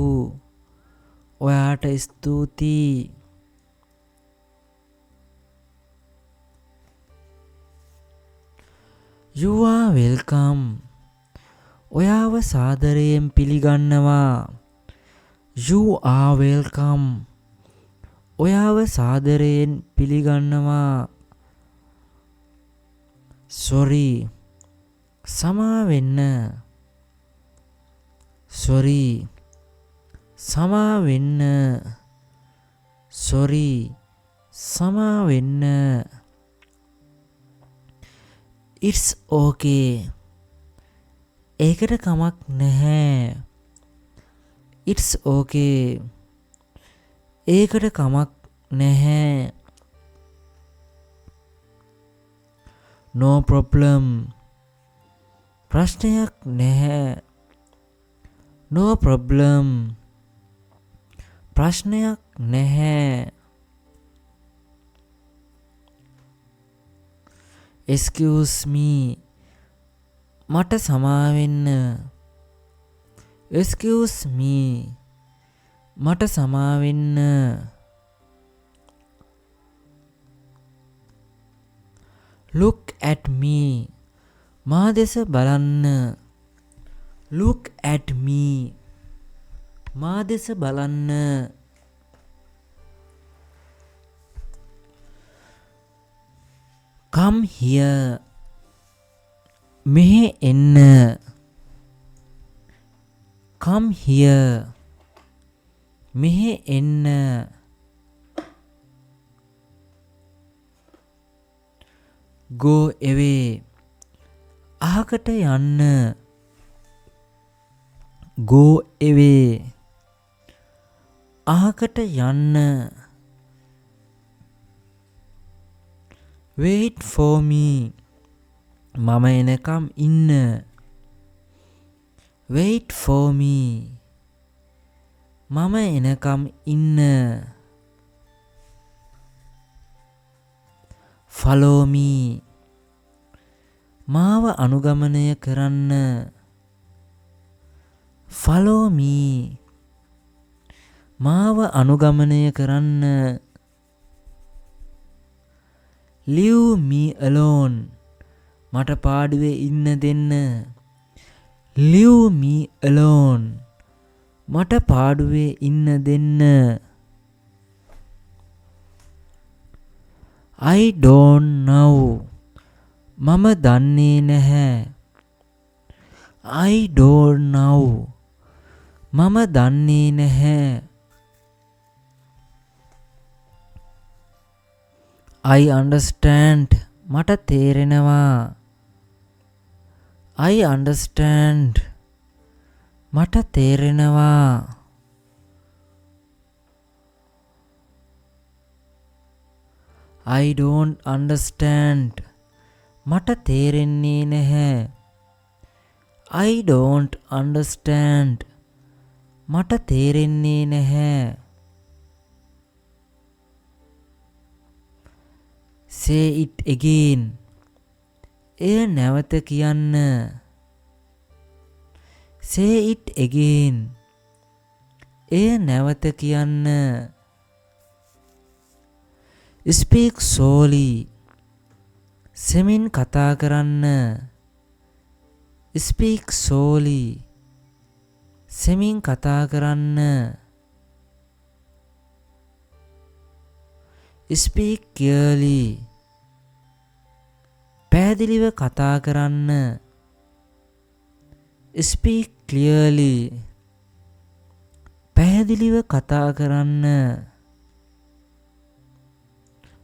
ඔයාට ස්තුතියි. You are welcome. ඔයාව සාදරයෙන් පිළිගන්නවා. You are welcome. ඔයාව සාදරයෙන් පිළිගන්නවා. Sorry. සමා වෙන්න. Sorry. සමා වෙන්න. Sorry. සමා වෙන්න. It's okay. ඒකට කමක් නැහැ. It's okay. ඒකට කමක් නැහැ. No problem. ප්‍රශ්නයක් නැහැ. No problem. ප්‍රශ්නයක් නැහැ. Excuse me. මට සමා වෙන්න. Excuse me. මට සමා වෙන්න. Look at me. මා දෙස බලන්න. Look at me. මා දෙස බලන්න. Come here. මෙහෙ එන්න. Come here. මෙහෙ එන්න. Go away. අහකට යන්න. Go away. අහකට යන්න. Wait for me. මම එනකම් ඉන්න. Wait for me. මම එනකම් ඉන්න. Follow me. මාව අනුගමනය කරන්න. Follow me. මාව අනුගමනය කරන්න. Leave me alone. මට පාඩුවේ ඉන්න දෙන්න. Leave me alone. මට පාඩුවේ ඉන්න දෙන්න. I don't know. මම දන්නේ නැහැ. I don't know. මම දන්නේ නැහැ. I understand. මට තේරෙනවා. I understand. මට තේරෙනවා. I don't understand. මට තේරෙන්නේ නැහැ. I don't understand. මට තේරෙන්නේ නැහැ. Say it again. එය නැවත කියන්න. Say it again. එය නැවත කියන්න. Speak slowly. සෙමින් කතා කරන්න. Speak slowly. සෙමින් කතා කරන්න. Speak clearly. පැහැදිලිව කතා කරන්න. Speak clearly. පැහැදිලිව කතා කරන්න.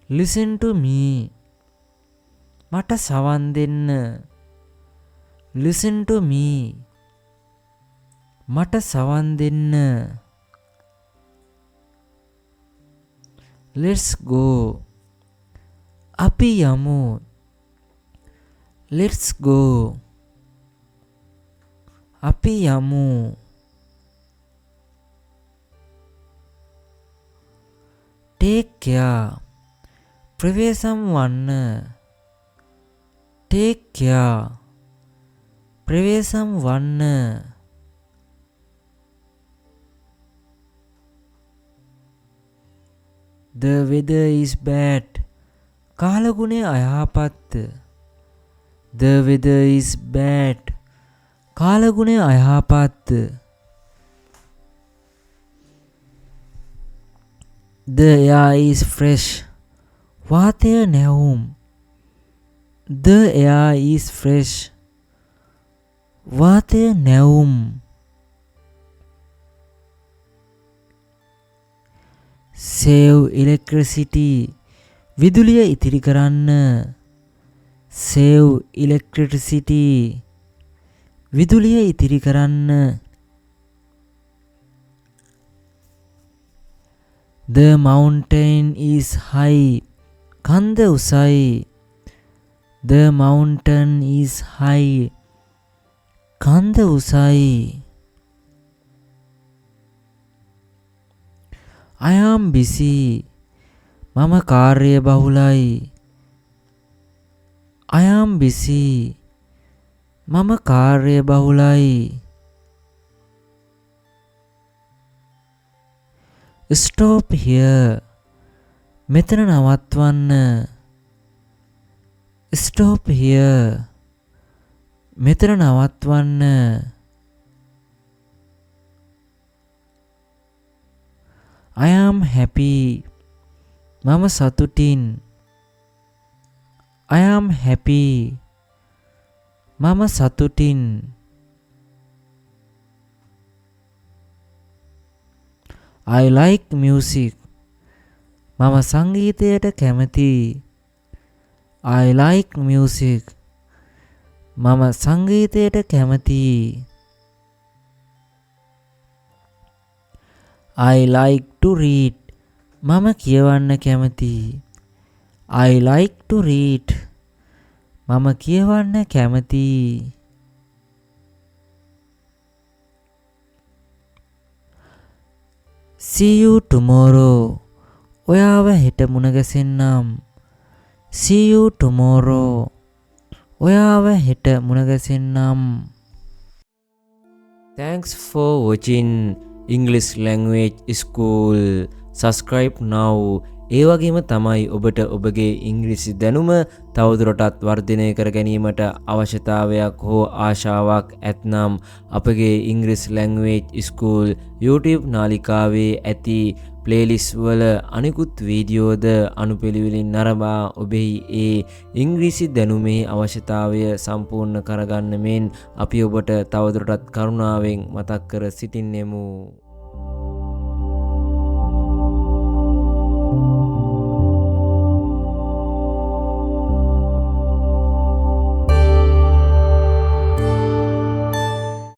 Listen to me. මට සවන් දෙන්න. Listen to me. මට සවන් දෙන්න. Let's go. අපි යමු. Let's go. අපි යමු. take care ප්‍රවේසම් වන්න take care ප්‍රවේසම් වන්න the weather is bad කාලගුණය අයහපත් the weather is bad කාලගුණය අයහපත් the air is fresh වාතය නැවුම් the air is fresh වාතය නැවුම් save electricity විදුලිය ඉතිරි කරන්න save electricity විදුලිය ඉතිරි කරන්න the mountain is high කන්ද උසයි the mountain is high කන්ද උසයි I am busy මම කාර්යබහුලයි I am busy මම කාර්යබහුලයි stop here මෙතන නවත්වන්න stop here මෙතන නවත්වන්න I am happy මම සතුටින් I am happy මම සතුටින් I like music මම සංගීතයට කැමතියි I like music මම සංගීතයට කැමතියි I like to read මම කියවන්න කැමතියි I like to read මම කියවන්න කැමතියි See you tomorrow ඔයාව හෙට මුණ ගැසෙන්නම් See you tomorrow ඔයාව හෙට මුණ ගැසෙන්නම් Thanks for watching English language school subscribe now ඒ වගේම තමයි ඔබට ඔබගේ ඉංග්‍රීසි දැනුම තවදුරටත් වර්ධනය කර ගැනීමට අවශ්‍යතාවයක් හෝ ආශාවක් ඇතනම් අපගේ English language school YouTube නාලිකාවේ ඇති playlist වල අනිකුත් වීඩියෝද අනුපිළිවෙලින් නරඹා ඔබෙහි ඒ ඉංග්‍රීසි දැනුමේ අවශ්‍යතාවය සම්පූර්ණ කරගන්න මෙන් අපි ඔබට තවදුරටත් කරුණාවෙන් මතක් කර සිටින්නෙමු